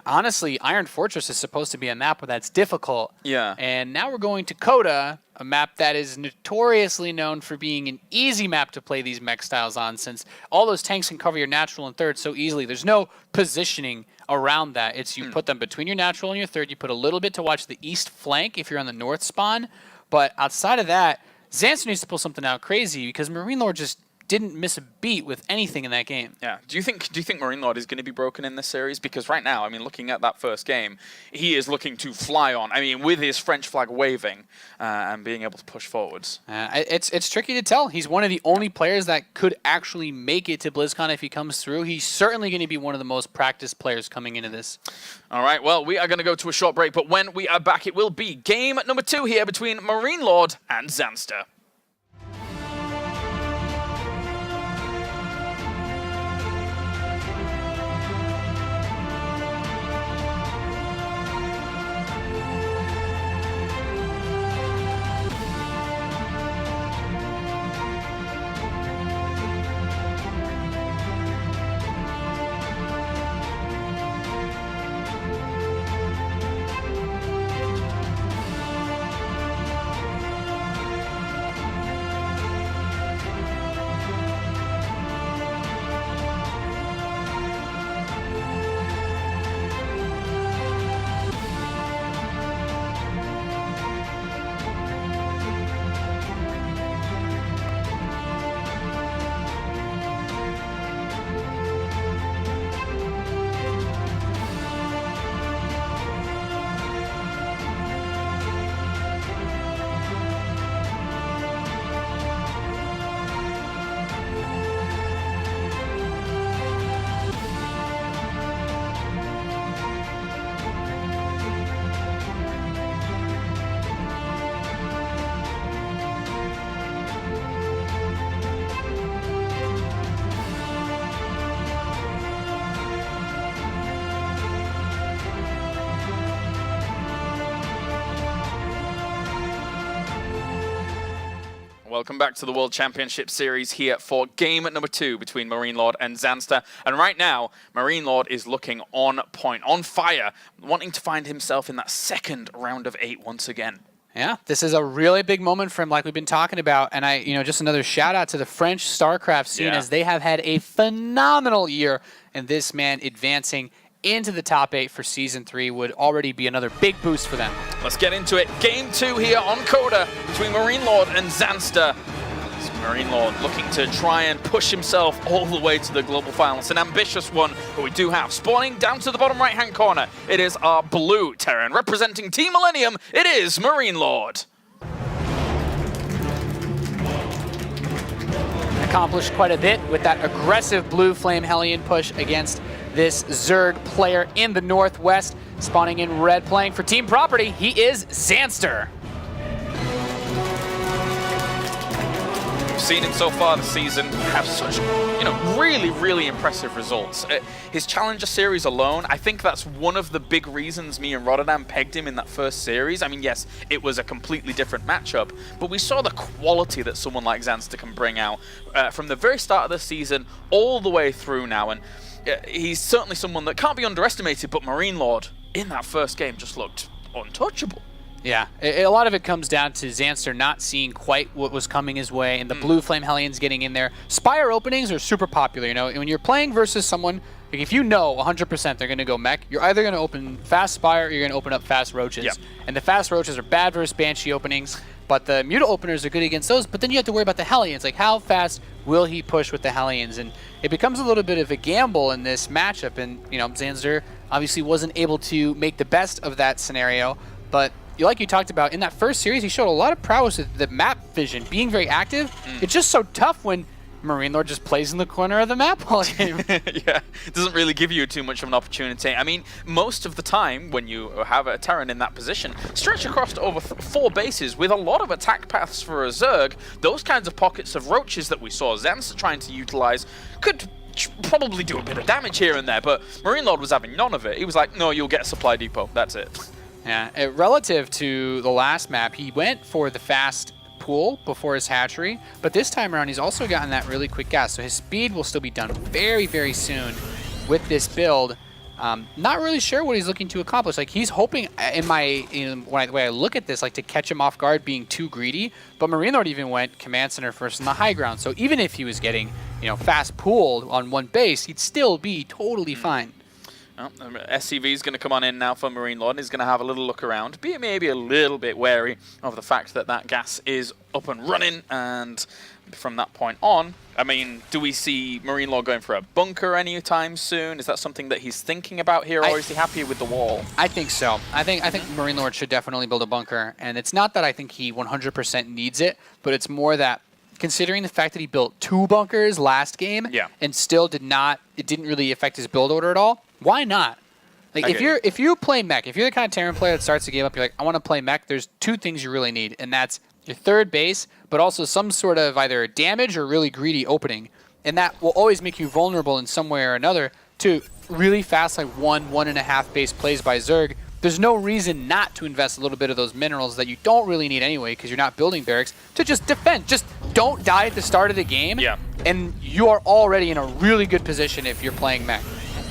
Honestly, Iron Fortress is supposed to be a map where that's difficult. Yeah. And now we're going to Coda, a map that is notoriously known for being an easy map to play these mech styles on, since all those tanks can cover your natural and third so easily. There's no positioning around that. It's you put them between your natural and your third. You put a little bit to watch the east flank if you're on the north spawn. But outside of that, Zanster needs to pull something out crazy because MarineLorD just didn't miss a beat with anything in that game. Yeah. Do you think MarineLorD is going to be broken in this series? Because right now, I mean, looking at that first game, he is looking to fly on. I mean, with his French flag waving and being able to push forwards. It's tricky to tell. He's one of the only players that could actually make it to BlizzCon if he comes through. He's certainly going to be one of the most practiced players coming into this. All right. Well, we are going to go to a short break, but when we are back, it will be game number 2 here between MarineLorD and Zanster. Welcome back to the World Championship Series here for game number 2 between MarineLorD and Zanster. And right now, MarineLorD is looking on point, on fire, wanting to find himself in that second round of 8 once again. Yeah, this is a really big moment for him, like we've been talking about. And just another shout out to the French StarCraft scene, as they have had a phenomenal year. And this man advancing into the top 8 for Season 3 would already be another big boost for them. Let's get into it. Game 2 here on Coda between MarineLorD and Zanster. MarineLorD looking to try and push himself all the way to the global final. It's an ambitious one, but we do have spawning down to the bottom right-hand corner. It is our blue Terran representing Team Millennium. It is MarineLorD. Accomplished quite a bit with that aggressive blue Flame Hellion push against this Zerg player in the Northwest. Spawning in red, playing for Team Property, he is Zanster. Seen him so far this season have such, really, really impressive results. His Challenger series alone, I think that's one of the big reasons me and Rotterdam pegged him in that first series. I mean, yes, it was a completely different matchup, but we saw the quality that someone like Zanster can bring out from the very start of the season all the way through now, and he's certainly someone that can't be underestimated, but MarineLorD in that first game just looked untouchable. Yeah, a lot of it comes down to Zanster not seeing quite what was coming his way, and the blue Flame Hellions getting in there. Spire openings are super popular, when you're playing versus someone, like if you know 100% they're going to go mech, you're either going to open fast Spire or you're going to open up fast Roaches. Yep. And the fast Roaches are bad versus Banshee openings, but the Muta openers are good against those, but then you have to worry about the Hellions, like how fast will he push with the Hellions, and it becomes a little bit of a gamble in this matchup, and Zanster obviously wasn't able to make the best of that scenario, but like you talked about, in that first series, he showed a lot of prowess with the map vision, being very active. It's just so tough when MarineLorD just plays in the corner of the map all game. Yeah, it doesn't really give you too much of an opportunity. I mean, most of the time when you have a Terran in that position, stretch across over 4 bases with a lot of attack paths for a Zerg, those kinds of pockets of Roaches that we saw Zanster trying to utilize could probably do a bit of damage here and there, but MarineLorD was having none of it. He was like, no, you'll get a supply depot, that's it. Yeah, relative to the last map, he went for the fast pool before his hatchery, but this time around he's also gotten that really quick gas, so his speed will still be done very, very soon with this build. Not really sure what he's looking to accomplish. Like, he's hoping, the way I look at this, like to catch him off guard being too greedy, but MarineLorD even went command center first in the high ground, so even if he was getting fast pooled on one base, he'd still be totally fine. Well, SCV is going to come on in now for MarineLorD. He's going to have a little look around, be maybe a little bit wary of the fact that that gas is up and running, and from that point on, I mean, do we see MarineLorD going for a bunker anytime soon? Is that something that he's thinking about here, or is he happy with the wall? I think so. I think MarineLorD should definitely build a bunker, and it's not that I think he 100% needs it, but it's more that considering the fact that he built 2 bunkers last game and still it didn't really affect his build order at all, why not? Like, if you play mech, if you're the kind of Terran player that starts the game up, you're like, I want to play mech, there's 2 things you really need, and that's your third base, but also some sort of either damage or really greedy opening. And that will always make you vulnerable in some way or another to really fast, like 1.5 base plays by Zerg. There's no reason not to invest a little bit of those minerals that you don't really need anyway because you're not building barracks to just defend. Just don't die at the start of the game, and you are already in a really good position if you're playing mech.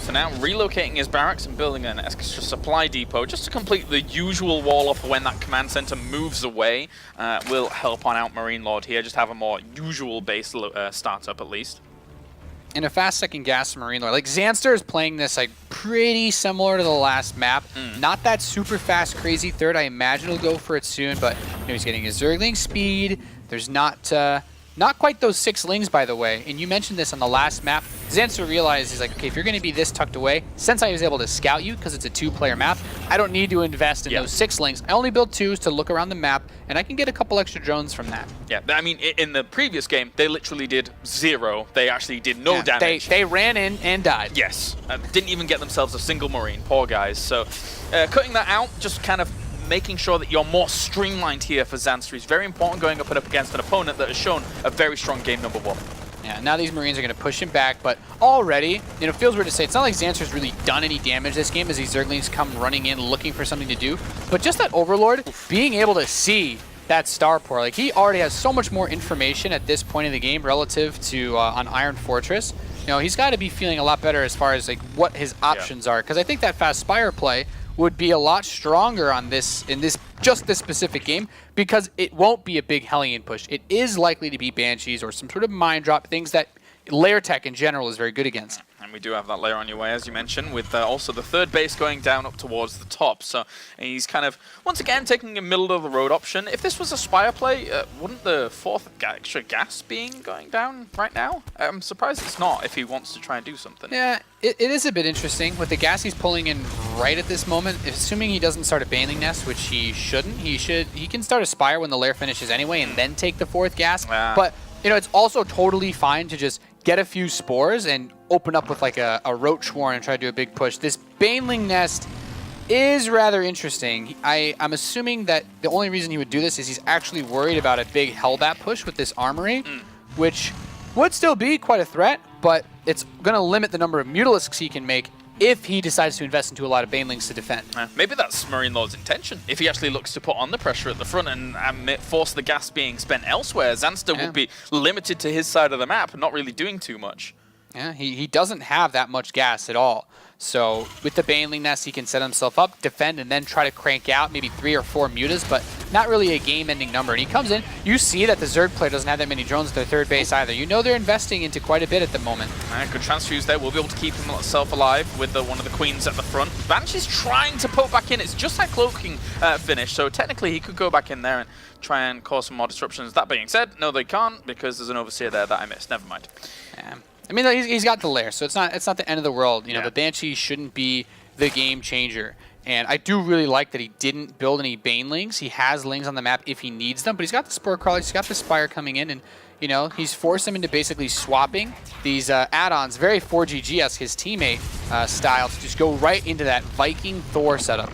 So now relocating his barracks and building an extra supply depot just to complete the usual wall off when that command center moves away will help on out MarineLorD here. Just have a more usual base startup at least. In a fast second gas MarineLorD, like Zanster is playing this like pretty similar to the last map. Not that super fast, crazy third. I imagine he'll go for it soon, but he's getting his Zergling speed. There's not quite those 6 lings, by the way. And you mentioned this on the last map. Zanster realized, he's like, okay, if you're going to be this tucked away, since I was able to scout you, because it's a 2-player map, I don't need to invest in those 6 lings. I only built 2s to look around the map, and I can get a couple extra drones from that. Yeah, I mean, in the previous game, they literally did 0. They actually did no damage. They ran in and died. Yes, didn't even get themselves a single Marine. Poor guys. So cutting that out, just kind of making sure that you're more streamlined here for Zanster is very important going up against an opponent that has shown a very strong game number 1. Yeah, now these Marines are going to push him back, but already, it feels weird to say, it's not like Zanster's really done any damage this game as these Zerglings come running in looking for something to do, but just that Overlord, being able to see that starport, like he already has so much more information at this point in the game relative to on Iron Fortress. He's got to be feeling a lot better as far as like what his options are, because I think that fast Spire play would be a lot stronger on this in this specific game, because it won't be a big Hellion push. It is likely to be Banshees or some sort of Mind Drop, things that layer tech in general is very good against. And we do have that layer on your way, as you mentioned, with also the third base going down up towards the top. So he's kind of, once again, taking a middle-of-the-road option. If this was a Spire play, wouldn't the fourth extra gas being going down right now? I'm surprised it's not, if he wants to try and do something. Yeah, it is a bit interesting. With the gas he's pulling in right at this moment, assuming he doesn't start a Baneling Nest, which he shouldn't, he can start a Spire when the layer finishes anyway and then take the fourth gas. But, you know, it's also totally fine to just get a few spores and open up with like a Roach Swarm and try to do a big push. This Baneling Nest is rather interesting. I'm assuming that the only reason he would do this is he's actually worried about a big Hellbat push with this Armory, which would still be quite a threat, but it's going to limit the number of Mutalisks he can make if he decides to invest into a lot of Banelings to defend. Maybe that's MarineLorD's intention. If he actually looks to put on the pressure at the front and force the gas being spent elsewhere, Zanster would be limited to his side of the map and not really doing too much. Yeah, he doesn't have that much gas at all. So with the Baneling Nest, he can set himself up, defend, and then try to crank out maybe 3 or 4 mutas, but not really a game-ending number. And he comes in, you see that the Zerg player doesn't have that many drones at their third base either. You know they're investing into quite a bit at the moment. Good transfuse there. We'll be able to keep himself alive with one of the queens at the front. Banshee's trying to poke back in. It's just that cloaking finish, so technically he could go back in there and try and cause some more disruptions. That being said, no, they can't, because there's an Overseer there that I missed. Never mind. I mean, he's got the lair, so it's not the end of the world. You know, the Banshee shouldn't be the game changer. And I do really like that he didn't build any Banelings. He has Lings on the map if he needs them, but he's got the Spore Crawler, he's got the Spire coming in, and, you know, he's forced him into basically swapping these add-ons, very 4GG-esque, his teammate style, to just go right into that Viking Thor setup.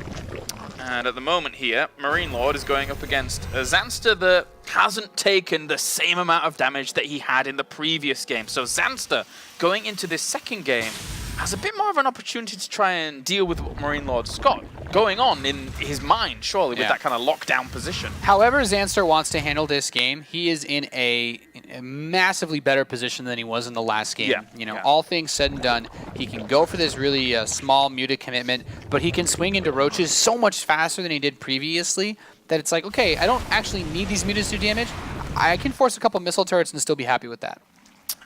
And at the moment here, MarineLorD is going up against a Zanster that hasn't taken the same amount of damage that he had in the previous game. So Zanster, going into this second game, has a bit more of an opportunity to try and deal with what MarineLorD's got going on in his mind, surely, with that kind of lockdown position. However Zanster wants to handle this game, he is in a massively better position than he was in the last game. You know, all things said and done, he can go for this really small muted commitment, but he can swing into roaches so much faster than he did previously that it's like, okay, I don't actually need these mutas to do damage. I can force a couple missile turrets and still be happy with that.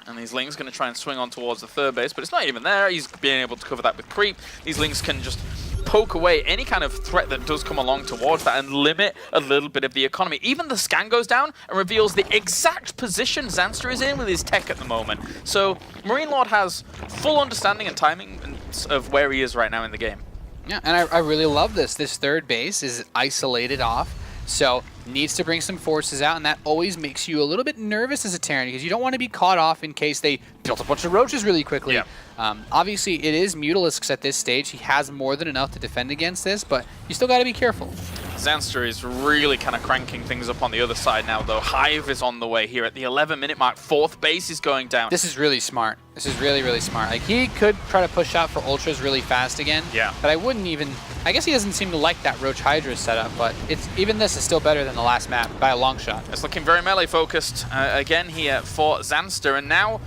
And these Lings going to try and swing on towards the third base, but it's not even there. He's being able to cover that with creep. These Lings can just poke away any kind of threat that does come along towards that and limit a little bit of the economy. Even the scan goes down and reveals the exact position Zanster is in with his tech at the moment. So MarineLorD has full understanding and timing of where he is right now in the game. Yeah, and I really love this. This third base is isolated off, so needs to bring some forces out, and that always makes you a little bit nervous as a Terran, because you don't want to be caught off in case they built a bunch of roaches really quickly. Obviously, it is Mutalisks at this stage. He has more than enough to defend against this, but you still got to be careful. Zanster is really kind of cranking things up on the other side now, though. Hive is on the way here at the 11-minute mark. Fourth base is going down. This is really smart. This is really, really smart. Like, he could try to push out for Ultras really fast again. But I wouldn't even... I guess he doesn't seem to like that Roach Hydra setup, but even this is still better than the last map by a long shot. It's looking very melee focused again here for Zanster, and now,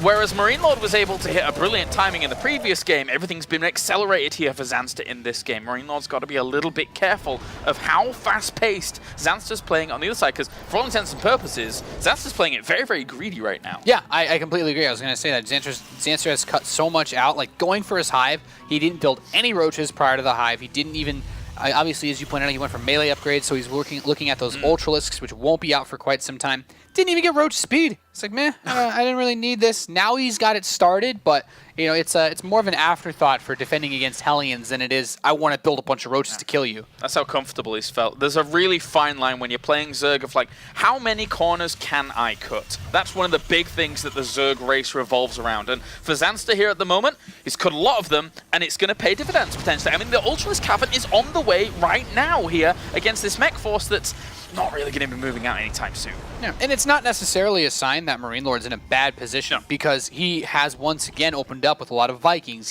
whereas MarineLorD was able to hit a brilliant timing in the previous game, everything's been accelerated here for Zanster in this game. MarineLorD's got to be a little bit careful of how fast-paced Zanster's playing on the other side, because for all intents and purposes, Zanster's playing it very, very greedy right now. Yeah, I completely agree. I was going to say that Zanster has cut so much out, like going for his Hive. He didn't build any roaches prior to the Hive. He didn't even... obviously, as you pointed out, he went for melee upgrades, so he's looking at those Ultralisks, which won't be out for quite some time. Didn't even get roach speed. It's like, meh, I didn't really need this. Now he's got it started, but you know, it's more of an afterthought for defending against Hellions than it is, I want to build a bunch of roaches to kill you. That's how comfortable he's felt. There's a really fine line when you're playing Zerg of like, how many corners can I cut? That's one of the big things that the Zerg race revolves around. And for Zanster here at the moment, he's cut a lot of them, and it's going to pay dividends potentially. I mean, the Ultralisk Cavern is on the way right now here against this mech force that's not really going to be moving out anytime soon. Yeah, and it's not necessarily a sign that MarineLorD's in a bad position, because he has once again opened up with a lot of Vikings.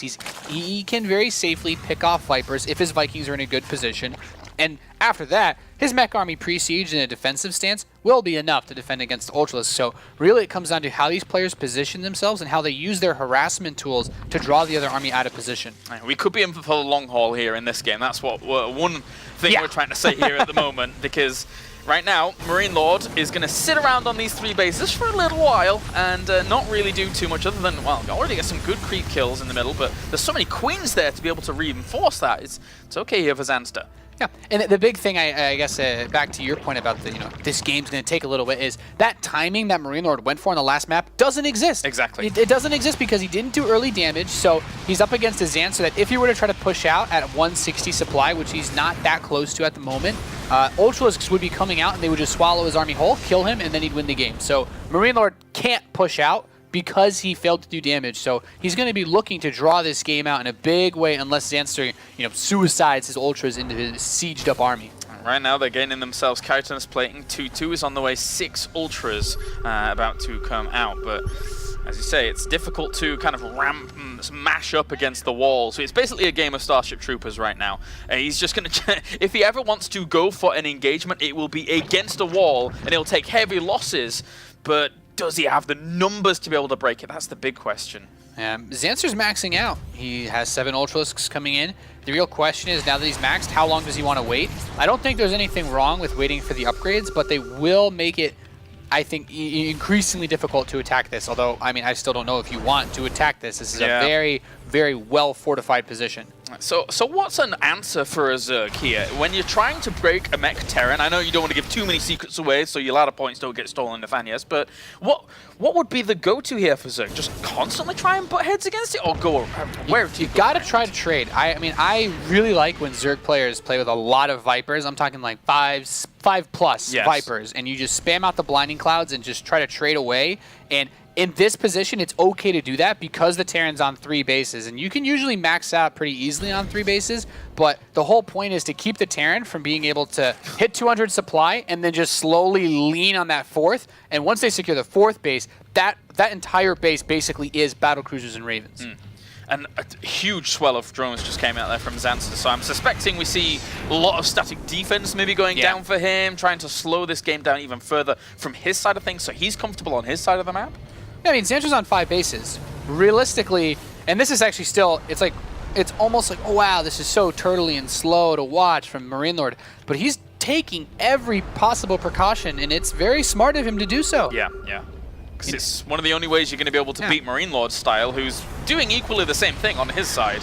He can very safely pick off Vipers if his Vikings are in a good position, And after that, his mech army pre-siege in a defensive stance will be enough to defend against the Ultralisks. So really it comes down to how these players position themselves and how they use their harassment tools to draw the other army out of position. We could be in for the long haul here in this game. That's what one thing we're trying to say here at the moment, because right now, MarineLorD is going to sit around on these 3 bases for a little while and not really do too much other than, well, already get some good creep kills in the middle, but there's so many queens there to be able to reinforce that. It's okay here for Zanster. Yeah, and the big thing, I guess, back to your point about the, this game's going to take a little bit, is that timing that MarineLorD went for on the last map doesn't exist. Exactly. It doesn't exist because he didn't do early damage, so he's up against a Zanster that if he were to try to push out at 160 supply, which he's not that close to at the moment, Ultralisks would be coming out and they would just swallow his army whole, kill him, and then he'd win the game. So MarineLorD can't push out because he failed to do damage. So he's going to be looking to draw this game out in a big way unless Zanster, suicides his Ultras into his sieged up army. Right now they're gaining themselves chitinous plating. 2-2 is on the way, 6 Ultras about to come out. But as you say, it's difficult to kind of mash up against the wall. So it's basically a game of Starship Troopers right now. He's just going to, if he ever wants to go for an engagement, it will be against a wall and he'll take heavy losses. But does he have the numbers to be able to break it? That's the big question. Zanster's maxing out. He has 7 Ultralisks coming in. The real question is, now that he's maxed, how long does he want to wait? I don't think there's anything wrong with waiting for the upgrades, but they will make it, I think, increasingly difficult to attack this. Although, I still don't know if you want to attack this. This is a very, very well-fortified position. So what's an answer for a Zerg here? When you're trying to break a mech Terran, I know you don't want to give too many secrets away so your ladder points don't get stolen, Nathanias, but what would be the go-to here for Zerg? Just constantly try and butt heads against it, or go where do you go? You gotta try to trade. I really like when Zerg players play with a lot of Vipers. I'm talking like 5+ Vipers, and you just spam out the blinding clouds and just try to trade away. And in this position, it's okay to do that because the Terran's on 3 bases, and you can usually max out pretty easily on 3 bases, but the whole point is to keep the Terran from being able to hit 200 supply and then just slowly lean on that 4th, and once they secure the 4th base, that entire base basically is battlecruisers and Ravens. And a huge swell of drones just came out there from Zanster, so I'm suspecting we see a lot of static defense maybe going down for him, trying to slow this game down even further from his side of things, so he's comfortable on his side of the map. Yeah, Zanster's on 5 bases. Realistically, and this is actually still, it's almost like, oh wow, this is so turtly and slow to watch from MarineLorD, but he's taking every possible precaution, and it's very smart of him to do so. Yeah. Because it's one of the only ways you're going to be able to beat MarineLorD style, who's doing equally the same thing on his side.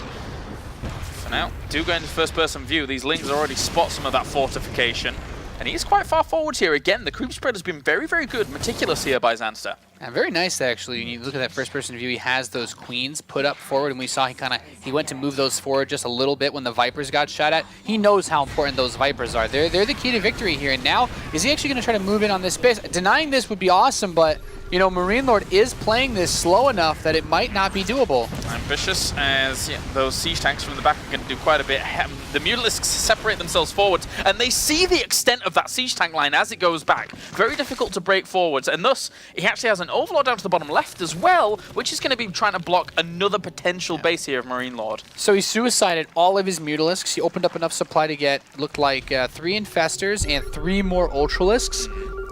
For now, do go into first-person view. These Lings already spot some of that fortification. And he's quite far forward here. Again, the creep spread has been very, very good, meticulous here by Zanster. And very nice, actually. When you look at that first-person view, he has those queens put up forward, and we saw he went to move those forward just a little bit when the Vipers got shot at. He knows how important those Vipers are. They're the key to victory here. And now, is he actually going to try to move in on this space? Denying this would be awesome, but MarineLorD is playing this slow enough that it might not be doable. Ambitious, as those siege tanks from the back are going to do quite a bit. The Mutalisks separate themselves forwards, and they see the extent of that siege tank line as it goes back. Very difficult to break forwards, and thus he actually has an overlord down to the bottom left as well, which is going to be trying to block another potential base here of MarineLorD. So he suicided all of his Mutalisks. He opened up enough supply to get, looked like 3 Infestors and 3 more Ultralisks,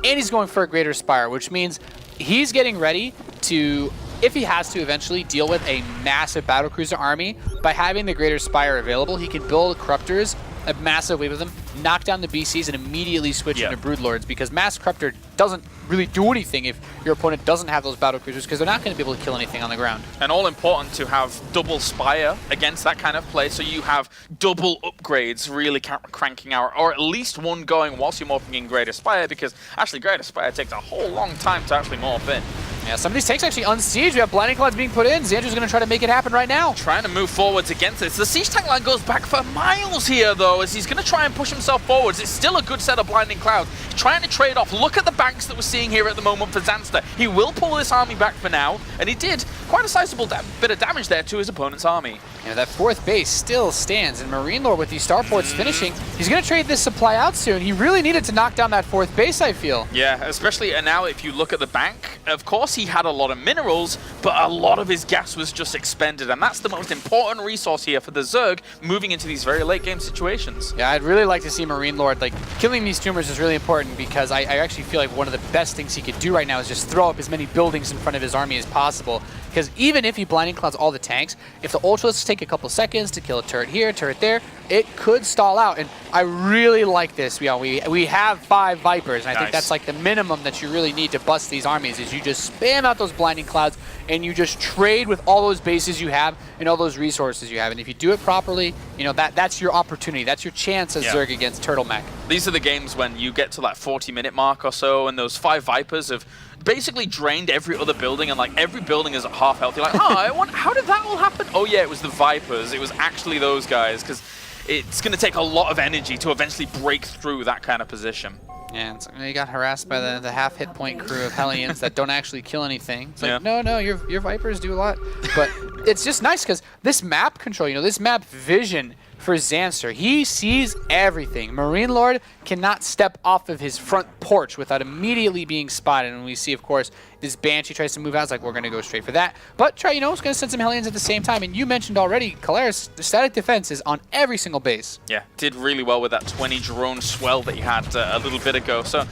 and he's going for a Greater Spire, which means he's getting ready to, if he has to eventually, deal with a massive battlecruiser army. By having the Greater Spire available, he can build Corruptors, a massive wave of them, knock down the BCs, and immediately switch into Broodlords, because Mass Corruptor doesn't really do anything if your opponent doesn't have those battlecruisers, because they're not going to be able to kill anything on the ground. And all important to have double Spire against that kind of play, so you have double upgrades really cranking out, or at least one going whilst you're morphing in Greater Spire, because actually Greater Spire takes a whole long time to actually morph in. Yeah, some of these tanks actually unsiege. We have Blinding Clouds being put in. Zander's going to try to make it happen right now. Trying to move forwards against this. The siege tank line goes back for miles here, though, as he's going to try and push himself forwards. It's still a good set of Blinding Clouds. He's trying to trade off. Look at the banks that we're seeing here at the moment for Zanster. He will pull this army back for now, and he did quite a sizable bit of damage there to his opponent's army. That 4th base still stands, and MarineLorD with these starports finishing, he's going to trade this supply out soon. He really needed to knock down that 4th base, I feel. Yeah, especially now if you look at the bank, of course, yes, he had a lot of minerals, but a lot of his gas was just expended, and that's the most important resource here for the Zerg moving into these very late game situations. Yeah, I'd really like to see MarineLorD, like, killing these tumors is really important because I actually feel like one of the best things he could do right now is just throw up as many buildings in front of his army as possible. Because even if he blinding clouds all the tanks, if the Ultralisks take a couple seconds to kill a turret here, turret there, it could stall out. And I really like this. You know, we have 5 Vipers, and I think that's like the minimum that you really need to bust these armies, is you just spam out those blinding clouds and you just trade with all those bases you have and all those resources you have. And if you do it properly, you know, that's your opportunity. That's your chance as Zerg against Turtlemech. These are the games when you get to that 40-minute mark or so, and those 5 Vipers have basically drained every other building, and like every building is at half health. You're like, oh, how did that all happen? Oh yeah, it was the Vipers. It was actually those guys, because it's going to take a lot of energy to eventually break through that kind of position. Yeah, it's, you got harassed by the half hit point crew of Hellions that don't actually kill anything. It's like, no, your Vipers do a lot. But it's just nice because this map control, you know, this map vision for Zanster, he sees everything. MarineLorD cannot step off of his front porch without immediately being spotted. And we see, of course, this Banshee tries to move out. It's like, we're going to go straight for that. But try, you know, it's going to send some Hellions at the same time. And you mentioned already, Kalaris, the static defense is on every single base. Yeah, did really well with that 20 drone swell that he had a little bit ago. So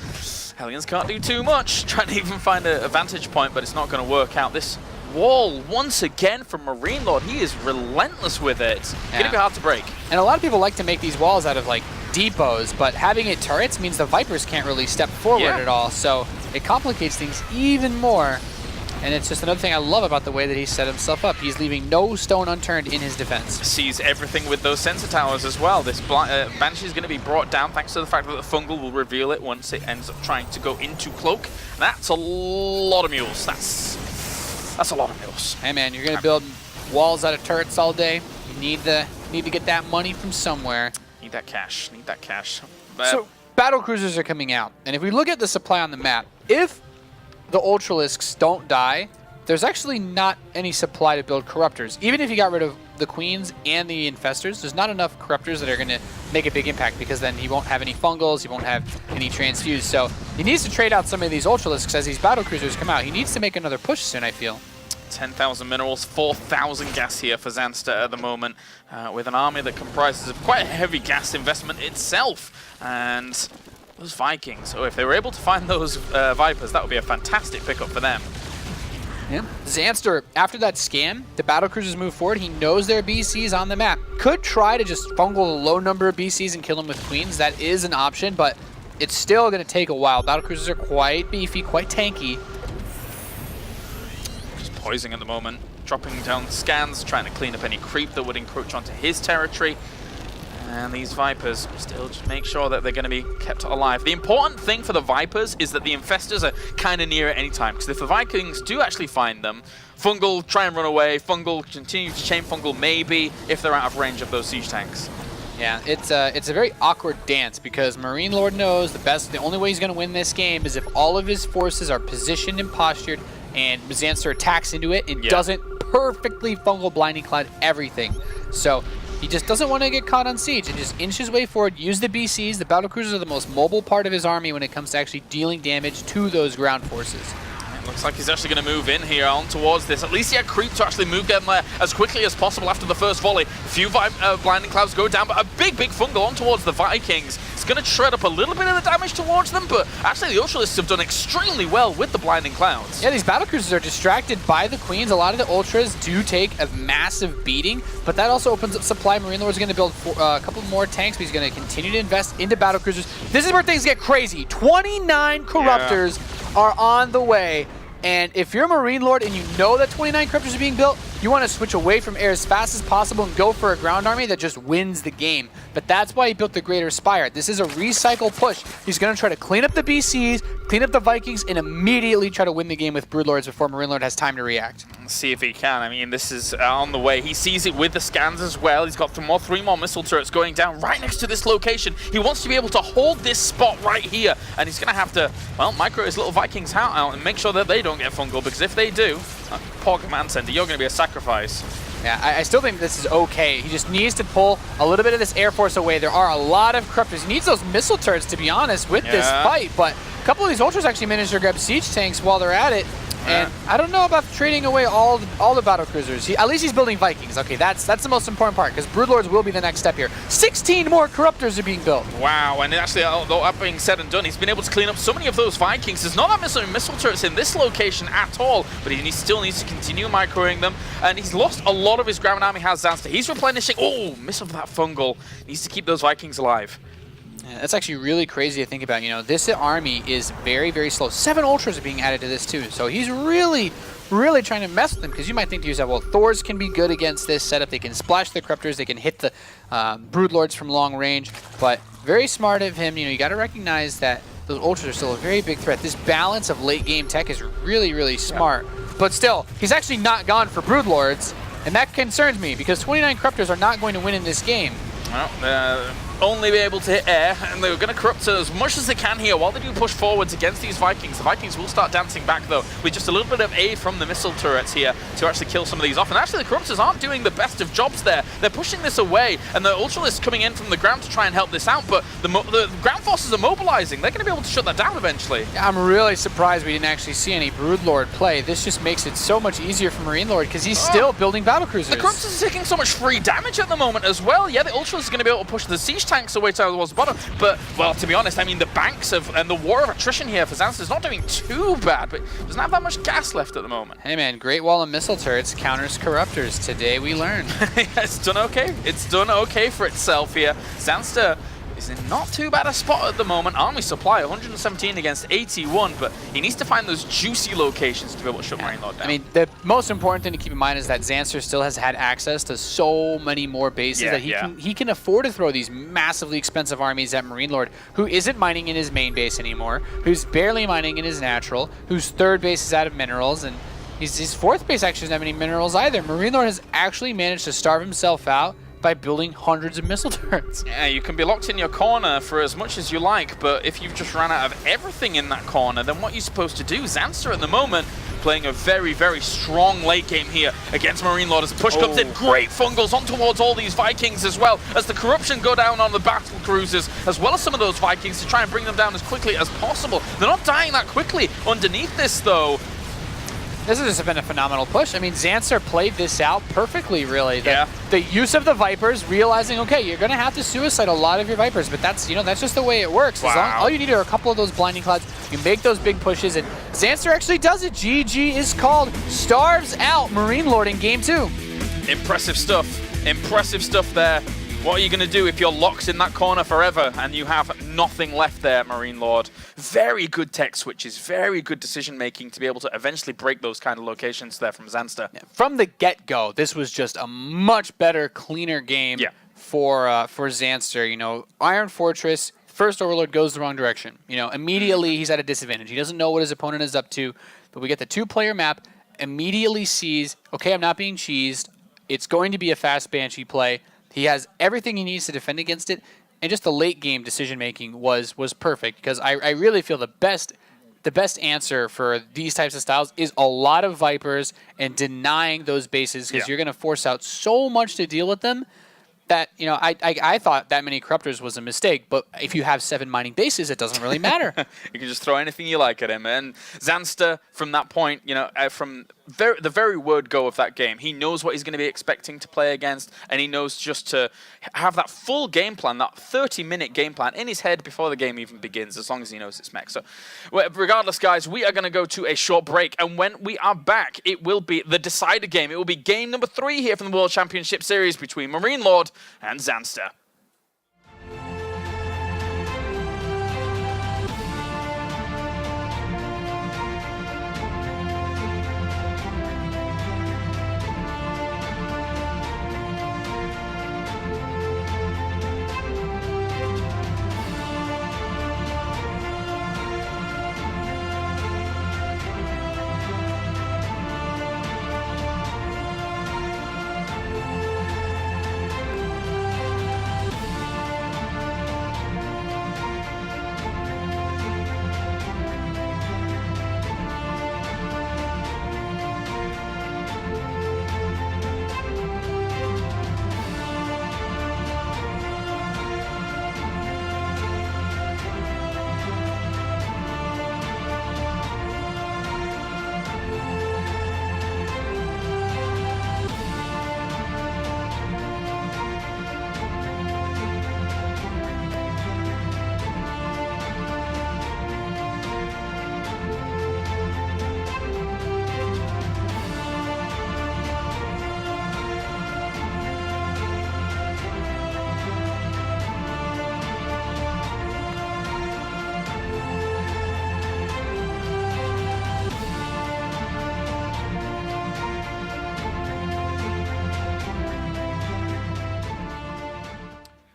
Hellions can't do too much. Trying to even find a vantage point, but it's not going to work out. This wall, once again, from MarineLorD, he is relentless with it. It's going to be hard to break. And a lot of people like to make these walls out of, like, depots, but having it turrets means the Vipers can't really step forward at all, so it complicates things even more. And it's just another thing I love about the way that he set himself up. He's leaving no stone unturned in his defense. Sees everything with those sensor towers as well. This Banshee is going to be brought down thanks to the fact that the Fungal will reveal it once it ends up trying to go into Cloak. That's a lot of mules. That's a lot of mules. Hey man, you're gonna build walls out of turrets all day. You need to get that money from somewhere. Need that cash. Need that cash. So battle cruisers are coming out, and if we look at the supply on the map, if the Ultralisks don't die, there's actually not any supply to build Corruptors. Even if you got rid of the Queens and the Infestors, there's not enough Corruptors that are going to make a big impact, because then he won't have any Fungals, he won't have any Transfuse. So he needs to trade out some of these Ultralisks as these battle cruisers come out. He needs to make another push soon, I feel. 10,000 minerals, 4,000 gas here for Zanster at the moment, with an army that comprises of quite a heavy gas investment itself. And those Vikings, so if they were able to find those Vipers, that would be a fantastic pickup for them. Yeah. Zanster, after that scan, the battle cruisers move forward. He knows there are BCs on the map. Could try to just fungal a low number of BCs and kill them with Queens. That is an option, but it's still going to take a while. Battle cruisers are quite beefy, quite tanky. Just poising at the moment, dropping down scans, trying to clean up any creep that would encroach onto his territory. And these Vipers still just make sure that they're going to be kept alive. The important thing for the Vipers is that the Infestors are kind of near at any time, because if the Vikings do actually find them, Fungal try and run away, Fungal continue to chain Fungal maybe if they're out of range of those siege tanks. Yeah, it's a very awkward dance, because MarineLorD knows the only way he's going to win this game is if all of his forces are positioned and postured, and Zanster attacks into it and doesn't perfectly Fungal blinding cloud everything. So he just doesn't want to get caught on siege and just inch his way forward, use the BCs. The battle cruisers are the most mobile part of his army when it comes to actually dealing damage to those ground forces. It looks like he's actually going to move in here on towards this. At least he had creep to actually move them there as quickly as possible after the first volley. A few blinding clouds go down, but a big Fungal on towards the Vikings. It's going to shred up a little bit of the damage towards them, but actually the Ultralisks have done extremely well with the blinding clouds. Yeah, these battle cruisers are distracted by the Queens. A lot of the Ultras do take a massive beating, but that also opens up supply. MarineLorD is going to build a couple more tanks, but he's going to continue to invest into battle cruisers. This is where things get crazy. 29 Corruptors are on the way. And if you're MarineLorD and you know that 29 Corruptors are being built, you want to switch away from air as fast as possible and go for a ground army that just wins the game. But that's why he built the Greater Spire. This is a recycle push. He's going to try to clean up the BCs, clean up the Vikings, and immediately try to win the game with Broodlords before MarineLorD has time to react. Let's see if he can. I mean, this is on the way. He sees it with the scans as well. He's got three more missile turrets going down right next to this location. He wants to be able to hold this spot right here, and he's going to have to, well, micro his little Vikings out and make sure that they don't get Fungal, because if they do, poor command center, you're going to be a sacrifice. Yeah, I still think this is okay. He just needs to pull a little bit of this Air Force away. There are a lot of Corruptors. He needs those missile turrets, to be honest, with this fight, but a couple of these Ultras actually managed to grab siege tanks while they're at it. And I don't know about trading away all the battle cruisers. At least he's building Vikings. Okay, that's the most important part, because Broodlords will be the next step here. 16 more Corruptors are being built. Wow, and actually, although that being said and done, he's been able to clean up so many of those Vikings. There's not that many missile turrets in this location at all, but still needs to continue microing them. And he's lost a lot of his ground army, has Zanster. He's replenishing. Oh, miss of that fungal. Needs to keep those Vikings alive. Yeah, that's actually really crazy to think about. You know, this army is very, very slow. 7 Ultras are being added to this too. So he's really trying to mess with them, because you might think to yourself, well, Thors can be good against this setup. They can splash the Corruptors. They can hit the Broodlords from long range. But very smart of him. You know, you got to recognize that those Ultras are still a very big threat. This balance of late game tech is really, really smart. Yeah. But still, he's actually not gone for Broodlords, and that concerns me, because 29 Corruptors are not going to win in this game. Well, only be able to hit air, and they're going to corrupt as much as they can here while they do push forwards against these Vikings. The Vikings will start dancing back, though, with just a little bit of aid from the missile turrets here to actually kill some of these off. And actually, the Corruptors aren't doing the best of jobs there. They're pushing this away, and the Ultralists coming in from the ground to try and help this out, but the ground forces are mobilizing. They're going to be able to shut that down eventually. Yeah, I'm really surprised we didn't actually see any Broodlord play. This just makes it so much easier for MarineLorD, because he's still building battlecruisers. The Corruptors are taking so much free damage at the moment as well. Yeah, the Ultralists are going to be able to push the siege tanks away towards the bottom, but, well, to be honest, I mean, the banks and the war of attrition here for Zanster is not doing too bad, but doesn't have that much gas left at the moment. Hey man, Great Wall of Missile Turrets counters Corruptors. Today we learned. It's done okay. It's done okay for itself here. Zanster is in not too bad a spot at the moment. Army supply 117 against 81, but he needs to find those juicy locations to be able to shut MarineLorD down. I mean, the most important thing to keep in mind is that Zanster still has had access to so many more bases that he can afford to throw these massively expensive armies at MarineLorD, who isn't mining in his main base anymore, who's barely mining in his natural, whose third base is out of minerals, and his fourth base actually doesn't have any minerals either. MarineLorD has actually managed to starve himself out by building hundreds of missile turrets. Yeah, you can be locked in your corner for as much as you like, but if you've just ran out of everything in that corner, then what are you supposed to do? Zanster at the moment playing a very, very strong late game here against MarineLorD as the push comes in. Great fungals on towards all these Vikings as well, as the corruption go down on the battle cruisers, as well as some of those Vikings to try and bring them down as quickly as possible. They're not dying that quickly underneath this, though. This has just been a phenomenal push. I mean, Zanster played this out perfectly, really. The use of the Vipers, realizing, okay, you're going to have to suicide a lot of your Vipers, but that's, you know, that's just the way it works. Wow. All you need are a couple of those blinding clouds. You make those big pushes, and Zanster actually does it. GG is called. Starves out MarineLorD in game 2. Impressive stuff. Impressive stuff there. What are you going to do if you're locked in that corner forever and you have nothing left there, MarineLorD? Very good tech switches, very good decision making to be able to eventually break those kind of locations there from Zanster. Yeah, from the get-go, this was just a much better, cleaner game for Zanster. You know, Iron Fortress, first Overlord goes the wrong direction. You know, immediately he's at a disadvantage. He doesn't know what his opponent is up to, but we get the 2-player map, immediately sees, okay, I'm not being cheesed. It's going to be a fast Banshee play. He has everything he needs to defend against it, and just the late game decision making was perfect, because I really feel the best answer for these types of styles is a lot of Vipers and denying those bases, because you're going to force out so much to deal with them that, you know, I thought that many Corruptors was a mistake, but if you have 7 mining bases, it doesn't really matter. You can just throw anything you like at him, and Zanster, from that point, you know, from the very word go of that game, he knows what he's going to be expecting to play against, and he knows just to have that full game plan, that 30-minute game plan in his head before the game even begins, as long as he knows it's mech. So, regardless, guys, we are going to go to a short break, and when we are back, it will be the decider game. It will be game number 3 here from the World Championship Series between MarineLorD and Zanster.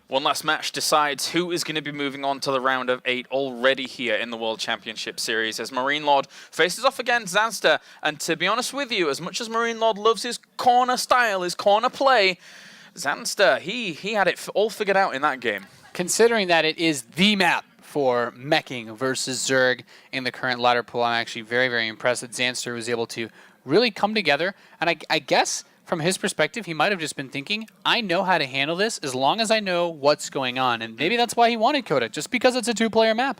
One last match decides who is going to be moving on to the round of 8 already here in the World Championship Series as MarineLorD faces off against Zanster. And to be honest with you, as much as MarineLorD loves his corner style, his corner play, Zanster, he had it all figured out in that game. Considering that it is the map for meching versus Zerg in the current ladder pool, I'm actually very, very impressed that Zanster was able to really come together. And I guess from his perspective, he might have just been thinking, I know how to handle this as long as I know what's going on. And maybe that's why he wanted Coda, just because it's a 2-player map.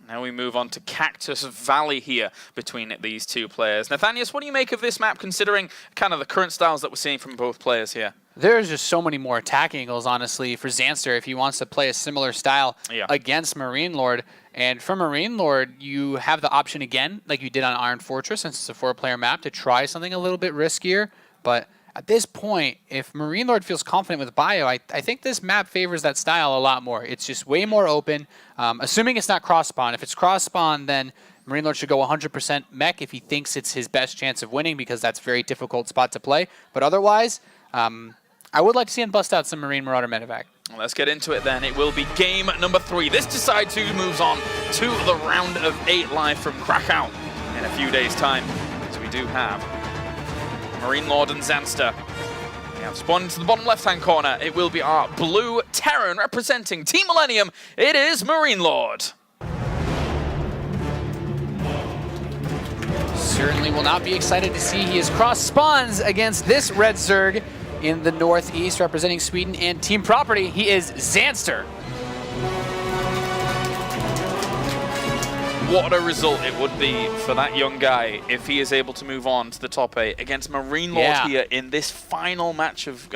Now we move on to Cactus Valley here between these two players. Nathanius, what do you make of this map considering kind of the current styles that we're seeing from both players here? There's just so many more attack angles, honestly, for Zanster if he wants to play a similar style against MarineLorD. And for MarineLorD, you have the option again, like you did on Iron Fortress, since it's a 4-player map, to try something a little bit riskier. But at this point, if MarineLorD feels confident with Bio, I think this map favors that style a lot more. It's just way more open, assuming it's not cross-spawn. If it's cross-spawn, then MarineLorD should go 100% mech if he thinks it's his best chance of winning, because that's a very difficult spot to play. But otherwise, I would like to see him bust out some Marine Marauder medevac. Well, let's get into it then. It will be game number 3. This decides who moves on to the round of 8 live from Krakow in a few days' time. So we do have MarineLorD and Zanster. We have spawned to the bottom left-hand corner. It will be our blue Terran representing Team Millennium. It is MarineLorD. Certainly will not be excited to see he is cross spawns against this red Zerg in the northeast representing Sweden and Team Property. He is Zanster. What a result it would be for that young guy if he is able to move on to the top 8 against MarineLorD here in this final match of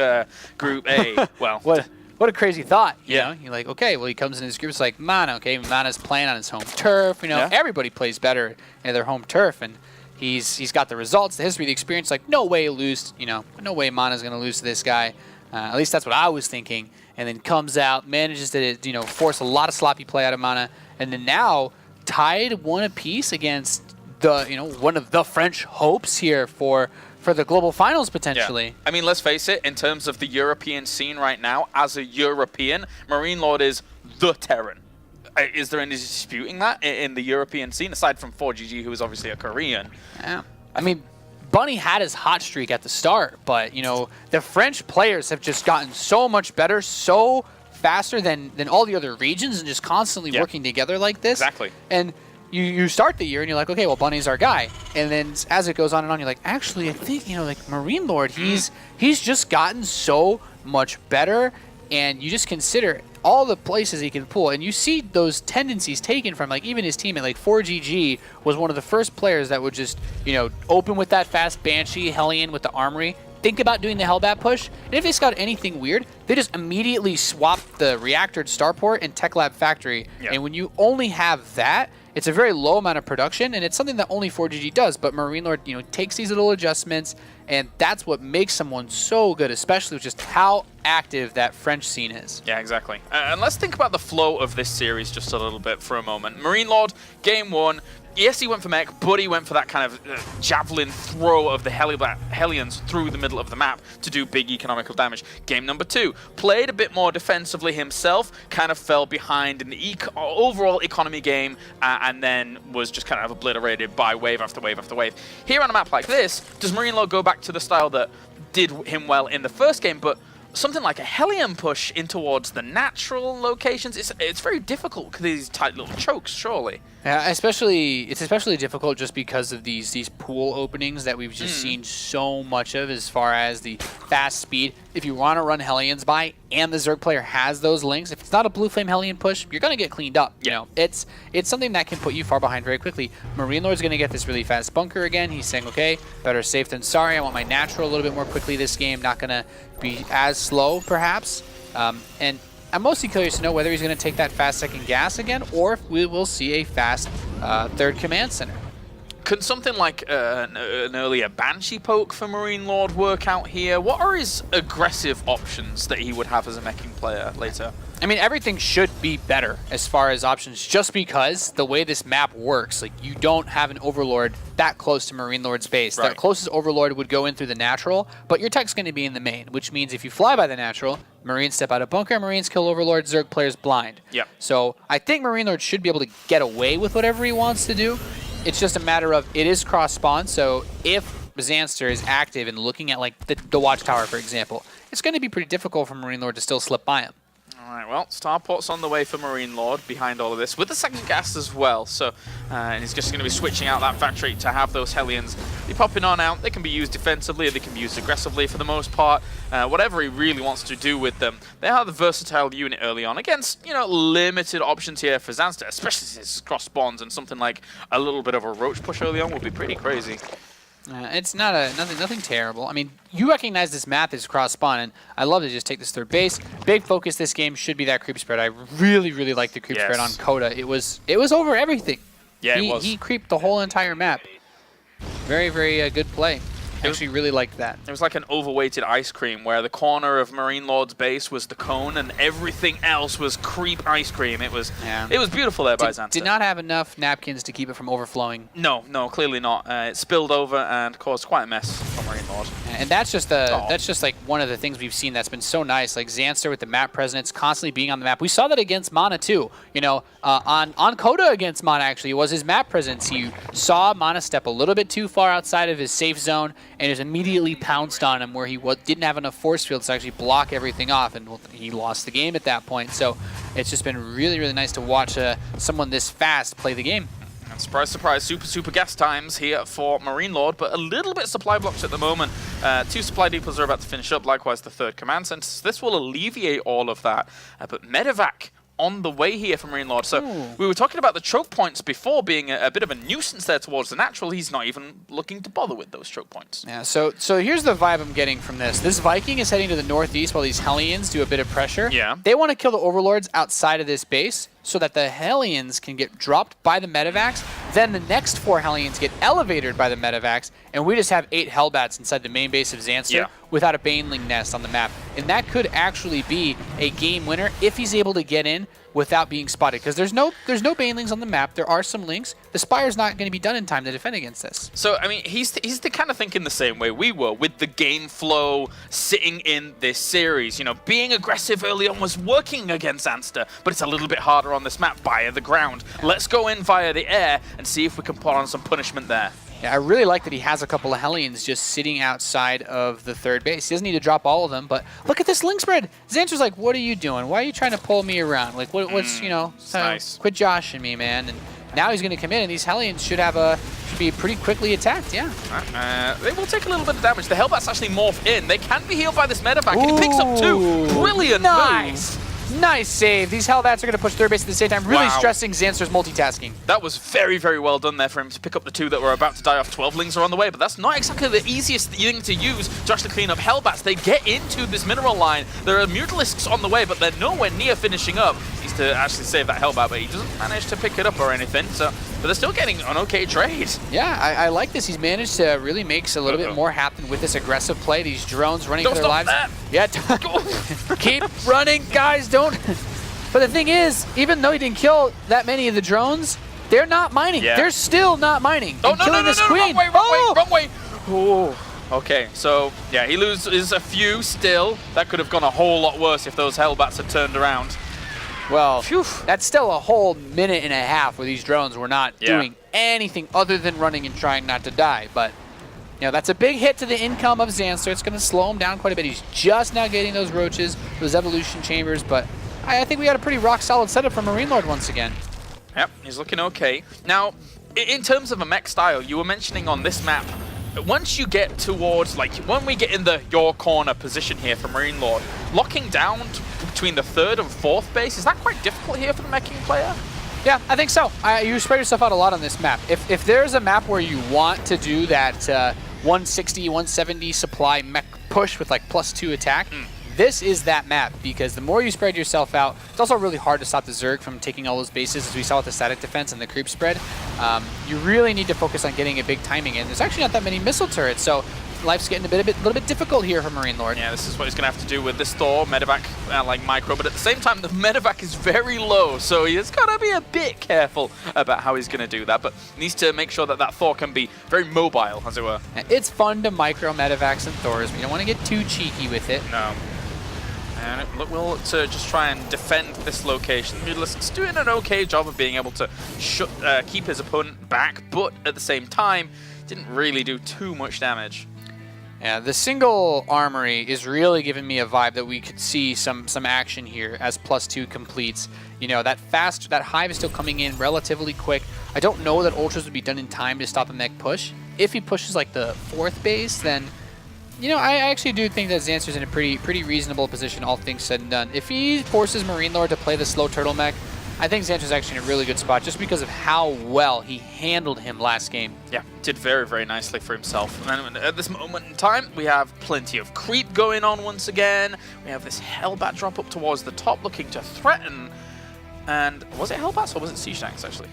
Group A. Well, what a crazy thought. You know, you're like, okay, well, he comes in his group. It's like Mana. Okay, Mana's playing on his home turf. You know, everybody plays better in their home turf, and he's got the results, the history, the experience. Like, no way lose. You know, no way Mana's gonna lose to this guy. At least that's what I was thinking. And then comes out, manages to force a lot of sloppy play out of Mana, and then now tied 1 apiece against the one of the French hopes here for the global finals potentially. Yeah. I mean, let's face it, in terms of the European scene right now, as a European, MarineLorD is the Terran. Is there any disputing that in the European scene, aside from 4GG, who is obviously a Korean? Yeah. I mean, Bunny had his hot streak at the start, but the French players have just gotten so much better, so faster than all the other regions, and just constantly working together like this. Exactly. And you start the year and you're like, okay, well, Bunny's our guy. And then as it goes on and on, you're like, actually, I think, like MarineLorD, he's just gotten so much better. And you just consider all the places he can pull, and you see those tendencies taken from, like, even his teammate, like 4GG was one of the first players that would just, open with that fast Banshee, Hellion with the Armory, think about doing the Hellbat push, and if they scout anything weird, they just immediately swap the Reactor Starport and Tech Lab Factory. And when you only have that, it's a very low amount of production, and it's something that only 4GG does, but MarineLorD, takes these little adjustments, and that's what makes someone so good, especially with just how active that French scene is. Yeah, exactly. And let's think about the flow of this series just a little bit for a moment. MarineLorD, game 1, yes, he went for mech, but he went for that kind of javelin throw of the Hellions through the middle of the map to do big economical damage. Game number 2, played a bit more defensively himself, kind of fell behind in the overall economy game, and then was just kind of obliterated by wave after wave after wave. Here on a map like this, does MarineLorD go back to the style that did him well in the first game, but something like a Hellion push in towards the natural locations, it's very difficult because these tight little chokes, surely. Yeah, it's especially difficult just because of these pool openings that we've just seen so much of as far as the fast speed. If you want to run Hellions by and the Zerg player has those links, if it's not a Blue Flame Hellion push, you're going to get cleaned up. It's something that can put you far behind very quickly. MarineLorD's going to get this really fast bunker again. He's saying, okay, better safe than sorry. I want my natural a little bit more quickly this game, not going to be as slow perhaps. And I'm mostly curious to know whether he's going to take that fast second gas again, or if we will see a fast third command center. Could something like an earlier Banshee poke for MarineLorD work out here? What are his aggressive options that he would have as a meching player later? I mean, everything should be better as far as options, just because the way this map works, like, you don't have an Overlord that close to MarineLorD's base. Right. The closest Overlord would go in through the natural, but your tech's going to be in the main, which means if you fly by the natural, Marines step out of bunker, Marines kill Overlord, Zerg players blind. Yeah. So I think MarineLorD should be able to get away with whatever he wants to do. It's just a matter of, it is cross spawn, so if Zanster is active and looking at like the watchtower, for example, it's going to be pretty difficult for MarineLorD to still slip by him. All right, well, Starport's on the way for MarineLorD behind all of this, with the second gas as well. So and he's just going to be switching out that factory to have those Hellions be popping on out. They can be used defensively, or they can be used aggressively for the most part. Whatever he really wants to do with them. They are the versatile unit early on against, you know, limited options here for Zanster, especially since it's cross spawns, and something like a little bit of a roach push early on would be pretty crazy. It's not nothing terrible. I mean, you recognize this map is cross spawn, and I love to just take this third base. Big focus this game should be that creep spread. I really like the creep spread on Coda. It was over everything. Yeah, it was. He creeped the whole entire map. Very good play. Actually really liked that. It was like an overweighted ice cream where the corner of MarineLorD's base was the cone and everything else was creep ice cream. It was beautiful there by Zanster. Did not have enough napkins to keep it from overflowing. No, clearly not. It spilled over and caused quite a mess for MarineLorD. And that's just like one of the things we've seen that's been so nice. Like Zanster with the map presence, constantly being on the map. We saw that against Mana too. You know, on Coda against Mana actually, it was his map presence. You saw Mana step a little bit too far outside of his safe zone, and just immediately pounced on him where he didn't have enough force fields to actually block everything off, and he lost the game at that point. So it's just been really nice to watch someone this fast play the game. And surprise, surprise, super gas times here for MarineLorD, but a little bit supply blocked at the moment. 2 supply depots are about to finish up, likewise the 3rd command center. This will alleviate all of that, but Medevac on the way here from MarineLorD. So we were talking about the choke points before being a bit of a nuisance there towards the natural. He's not even looking to bother with those choke points. Yeah, so here's the vibe I'm getting from this. This Viking is heading to the northeast while these Hellions do a bit of pressure. Yeah. They want to kill the Overlords outside of this base so that the Hellions can get dropped by the Medevacs. Then the next 4 Hellions get elevated by the Medevacs, and we just have 8 Hellbats inside the main base of Zanster without a Baneling nest on the map. And that could actually be a game winner if he's able to get in without being spotted, because there's no Banelings on the map. There are some links. The Spire's not going to be done in time to defend against this. So, I mean, he's the kind of thinking the same way we were with the game flow sitting in this series. You know, being aggressive early on was working against Zanster, but it's a little bit harder on this map via the ground. Let's go in via the air and see if we can put on some punishment there. Yeah, I really like that he has a couple of Hellions just sitting outside of the 3rd base. He doesn't need to drop all of them, but look at this link spread. Zanster's like, what are you doing? Why are you trying to pull me around? Like, what's, you know, nice. Quit joshing me, man. And now he's going to come in, and these Hellions should be pretty quickly attacked, yeah. They will take a little bit of damage. The Hellbats actually morph in. They can be healed by this Medevac, and he picks up 2. Brilliant Nice. move. Nice save. These Hellbats are going to push 3rd base at the same time, really stressing Zanster's multitasking. That was very well done there for him to pick up the 2 that were about to die off. 12lings are on the way, but that's not exactly the easiest thing to use to actually clean up Hellbats. They get into this mineral line. There are Mutalisks on the way, but they're nowhere near finishing up. He's to actually save that Hellbat, but he doesn't manage to pick it up or anything. So, but they're still getting an okay trade. Yeah, I like this. He's managed to really make a little bit more happen with this aggressive play. These drones running for their lives. That. Yeah, keep running, guys. Don't. But the thing is, even though he didn't kill that many of the drones, they're not mining. Yeah. They're still not mining. Oh, and killing this queen. Wrong way. Oh. Okay, so yeah, he loses a few still. That could have gone a whole lot worse if those Hellbats had turned around. Well, that's still a whole minute and a half where these drones were not doing anything other than running and trying not to die. But you know, that's a big hit to the income of Zanster. It's going to slow him down quite a bit. He's just now getting those roaches, those evolution chambers, but I think we got a pretty rock-solid setup from MarineLorD once again. Yep, he's looking okay. Now, in terms of a mech style, you were mentioning on this map, once you get towards, like, when we get in the your corner position here for MarineLorD, locking down between the 3rd and 4th base, is that quite difficult here for the meching player? Yeah, I think so. You spread yourself out a lot on this map. If there's a map where you want to do that 160, 170 supply mech push with like +2 attack, this is that map, because the more you spread yourself out, it's also really hard to stop the Zerg from taking all those bases, as we saw with the static defense and the creep spread. You really need to focus on getting a big timing in. There's actually not that many missile turrets, so life's getting a little bit difficult here for MarineLorD. Yeah, this is what he's going to have to do with this Thor, Medevac, like micro, but at the same time, the Medevac is very low, so he's got to be a bit careful about how he's going to do that, but needs to make sure that that Thor can be very mobile, as it were. It's fun to micro Medevacs and Thors, but you don't want to get too cheeky with it. No. And it will to just try and defend this location. Mutalisk's doing an okay job of being able to keep his opponent back, but at the same time, didn't really do too much damage. Yeah, the single armory is really giving me a vibe that we could see some action here as +2 completes. You know, that hive is still coming in relatively quick. I don't know that ultras would be done in time to stop a mech push. If he pushes like the 4th base, then you know, I actually do think that Zanster's in a pretty reasonable position, all things said and done. If he forces MarineLorD to play the slow turtle mech, I think Zanster's actually in a really good spot just because of how well he handled him last game. Yeah, did very, very nicely for himself. And at this moment in time, we have plenty of creep going on once again. We have this Hellbat drop up towards the top looking to threaten. And was it Hellbats or was it Siege Tanks, actually?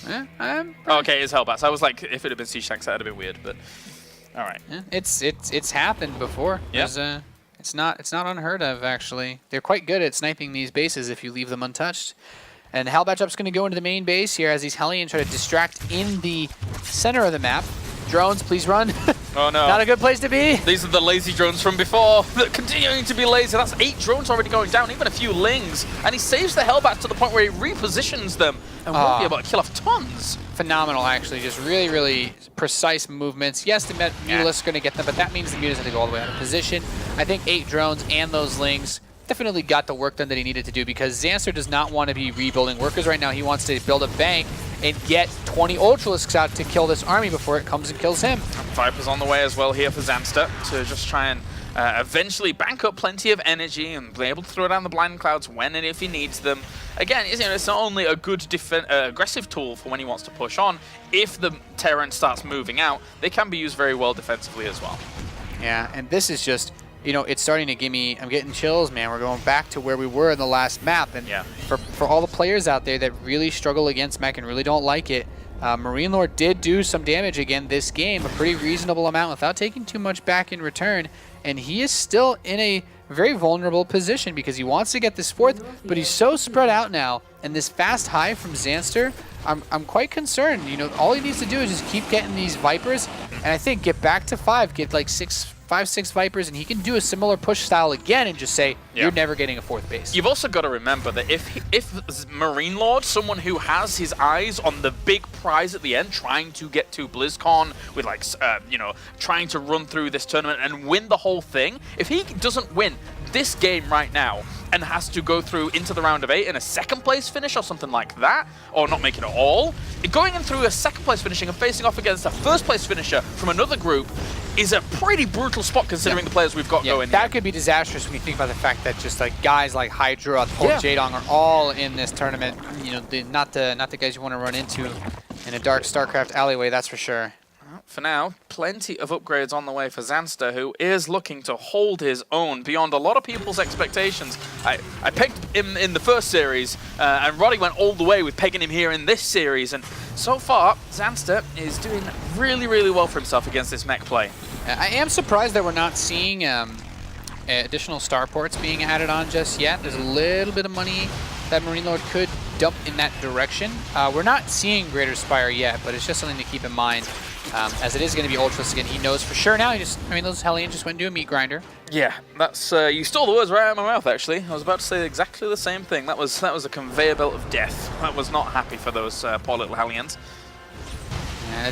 Okay, it's Hellbats. I was like, if it had been Siege Tanks, that would have been weird, but all right. Yeah, it's happened before. Yeah. It's not unheard of, actually. They're quite good at sniping these bases if you leave them untouched. And Hellbat Drop's going to go into the main base here as these Hellions try to distract in the center of the map. Drones, please run. Oh no. Not a good place to be. These are the lazy drones from before. They're continuing to be lazy. That's 8 drones already going down, even a few lings. And he saves the Hellbats to the point where he repositions them and will be able to kill off tons. Phenomenal, actually. Just really precise movements. Yes, the Mutalisk's going to get them, but that means the Mutalisk have to go all the way out of position. I think 8 drones and those lings definitely got the work done that he needed to do because Zanster does not want to be rebuilding workers right now. He wants to build a bank and get 20 Ultralisks out to kill this army before it comes and kills him. Viper's on the way as well here for Zanster to just try and eventually bank up plenty of energy and be able to throw down the blind clouds when and if he needs them. Again, it's not only a good aggressive tool for when he wants to push on. If the Terran starts moving out, they can be used very well defensively as well. Yeah, and this is just, you know, it's starting to give me, I'm getting chills, man. We're going back to where we were in the last map. And yeah. For all the players out there that really struggle against mech and really don't like it, MarineLorD did do some damage again this game, a pretty reasonable amount without taking too much back in return. And he is still in a very vulnerable position because he wants to get this 4th, but he's so spread out now. And this fast hive from Zanster, I'm quite concerned. You know, all he needs to do is just keep getting these Vipers, and I think get back to 5, get like 5, 6 Vipers, and he can do a similar push style again and just say, you're never getting a 4th base. You've also got to remember that if MarineLorD, someone who has his eyes on the big prize at the end, trying to get to BlizzCon with like, you know, trying to run through this tournament and win the whole thing, if he doesn't win this game right now and has to go through into the round of 8 in a 2nd place finish or something like that, or not make it at all, going in through a 2nd place finishing and facing off against a 1st place finisher from another group is a pretty brutal spot considering the players we've got going that here. Could be disastrous when you think about the fact that just like guys like Hydra, Jaedong are all in this tournament. You know, not the guys you want to run into in a dark StarCraft alleyway, that's for sure. For now, plenty of upgrades on the way for Zanster, who is looking to hold his own beyond a lot of people's expectations. I pegged him in the first series, and Roddy went all the way with pegging him here in this series, and so far, Zanster is doing really, really well for himself against this mech play. I am surprised that we're not seeing additional starports being added on just yet. There's a little bit of money that MarineLorD could dump in that direction. We're not seeing Greater Spire yet, but it's just something to keep in mind. As it is going to be Ultras again, he knows for sure now. Those Hellions just went into a meat grinder. Yeah, that's you stole the words right out of my mouth. Actually, I was about to say exactly the same thing. That was a conveyor belt of death. That was not happy for those poor little Hellions.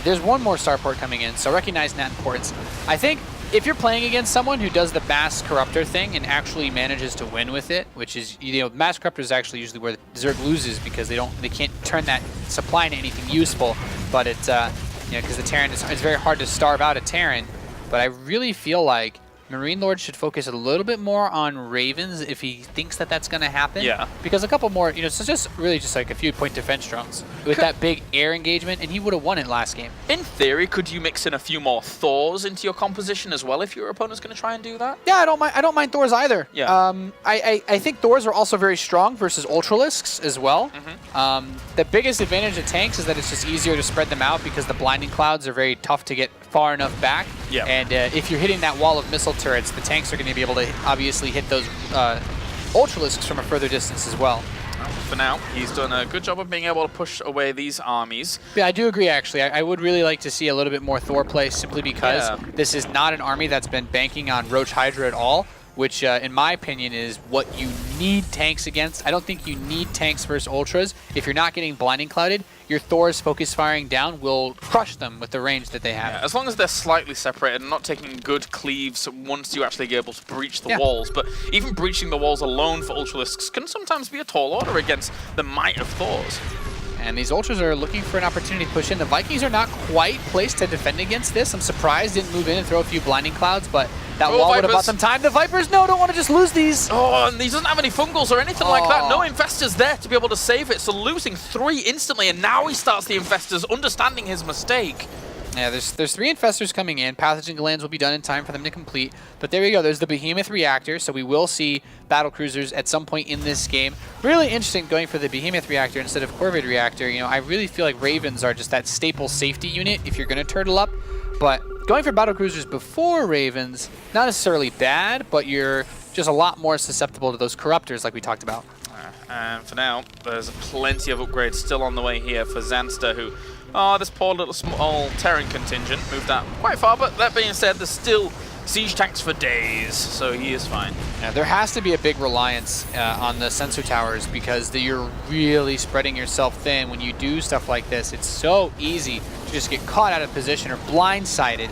There's one more starport coming in, so recognize that importance. I think if you're playing against someone who does the Mass Corruptor thing and actually manages to win with it, which is, you know, Mass Corruptor is actually usually where the Zerg loses because they can't turn that supply into anything useful. But it's you know, because the Terran it's very hard to starve out a Terran. But I really feel like MarineLorD should focus a little bit more on Ravens if he thinks that that's going to happen. Yeah. Because a couple more, you know, it's just really just like a few point defense drones with that big air engagement, and he would have won it last game. In theory, could you mix in a few more Thors into your composition as well if your opponent's going to try and do that? Yeah, I don't mind Thors either. Yeah. I think Thors are also very strong versus Ultralisks as well. The biggest advantage of tanks is that it's just easier to spread them out because the blinding clouds are very tough to get far enough back. Yeah. And if you're hitting that wall of missile turrets, the tanks are going to be able to obviously hit those Ultralisks from a further distance as well. For now, he's done a good job of being able to push away these armies. Yeah, I do agree, actually. I would really like to see a little bit more Thor play simply because this is not an army that's been banking on Roach Hydra at all. which in my opinion is what you need tanks against. I don't think you need tanks versus Ultras. If you're not getting blinding clouded, your Thor's focus firing down will crush them with the range that they have. Yeah, as long as they're slightly separated and not taking good cleaves once you actually get able to breach the walls. But even breaching the walls alone for Ultralisks can sometimes be a tall order against the might of Thors. And these Ultras are looking for an opportunity to push in. The Vikings are not quite placed to defend against this. I'm surprised didn't move in and throw a few blinding clouds, but that wall would have bought them time. The Vipers, no, don't want to just lose these. Oh, and he doesn't have any fungals or anything like that. No Infestors there to be able to save it, so losing 3 instantly, and now he starts the Infestors, understanding his mistake. Yeah, there's 3 Infestors coming in. Pathogen glands will be done in time for them to complete. But there we go. There's the Behemoth Reactor, so we will see battle cruisers at some point in this game. Really interesting going for the Behemoth Reactor instead of Corvid Reactor. You know, I really feel like Ravens are just that staple safety unit if you're going to turtle up. But going for battle cruisers before Ravens, not necessarily bad, but you're just a lot more susceptible to those corruptors like we talked about. And for now, there's plenty of upgrades still on the way here for Zanster, who... Oh, this poor little small Terran contingent moved out quite far, but that being said, there's still siege tanks for days, so he is fine. Yeah, there has to be a big reliance on the sensor towers because you're really spreading yourself thin when you do stuff like this. It's so easy to just get caught out of position or blindsided.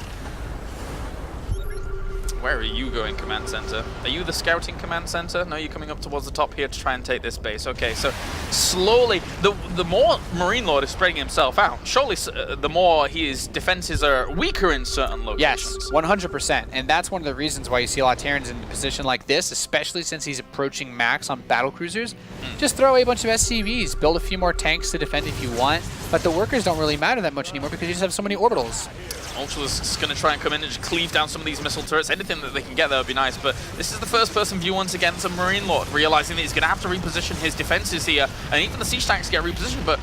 Where are you going, Command Center? Are you the scouting Command Center? No, you're coming up towards the top here to try and take this base. Okay, so slowly, the more MarineLorD is spreading himself out, surely the more his defenses are weaker in certain locations. Yes, 100%. And that's one of the reasons why you see a lot of Terrans in a position like this, especially since he's approaching max on battle cruisers. Just throw away a bunch of SCVs, build a few more tanks to defend if you want, but the workers don't really matter that much anymore because you just have so many orbitals. Ultralisk's going to try and come in and just cleave down some of these missile turrets. Anything that they can get there would be nice, but this is the first-person view once again to MarineLorD, realizing that he's going to have to reposition his defenses here, and even the siege tanks get repositioned, but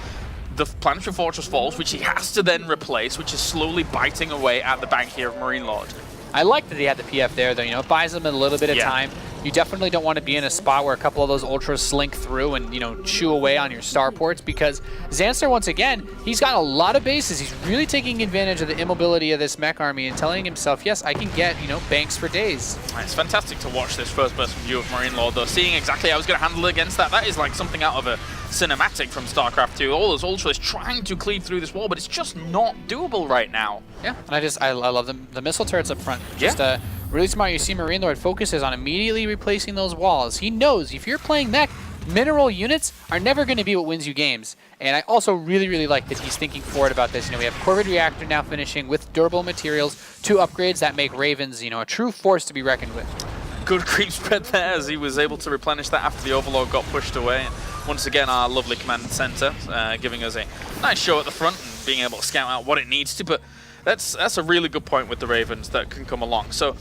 the planetary fortress falls, which he has to then replace, which is slowly biting away at the bank here of MarineLorD. I like that he had the PF there, though. You know, it buys them a little bit of time. You definitely don't want to be in a spot where a couple of those Ultras slink through and, you know, chew away on your starports because Zanster, once again, he's got a lot of bases. He's really taking advantage of the immobility of this mech army and telling himself, yes, I can get, you know, banks for days. It's fantastic to watch this first-person view of MarineLorD, though. Seeing exactly how he's going to handle it against that, that is like something out of a cinematic from StarCraft 2. All those Ultras trying to cleave through this wall, but it's just not doable right now. Yeah, and I love the missile turrets up front. Just really smart. You see MarineLorD focuses on immediately replacing those walls. He knows if you're playing mech, mineral units are never going to be what wins you games. And I also really, really like that he's thinking forward about this. You know, we have Corvid Reactor now finishing with durable materials, 2 upgrades that make Ravens, you know, a true force to be reckoned with. Good creep spread there as he was able to replenish that after the Overlord got pushed away. And once again, our lovely command center giving us a nice show at the front and being able to scout out what it needs to. But that's a really good point with the Ravens that can come along. So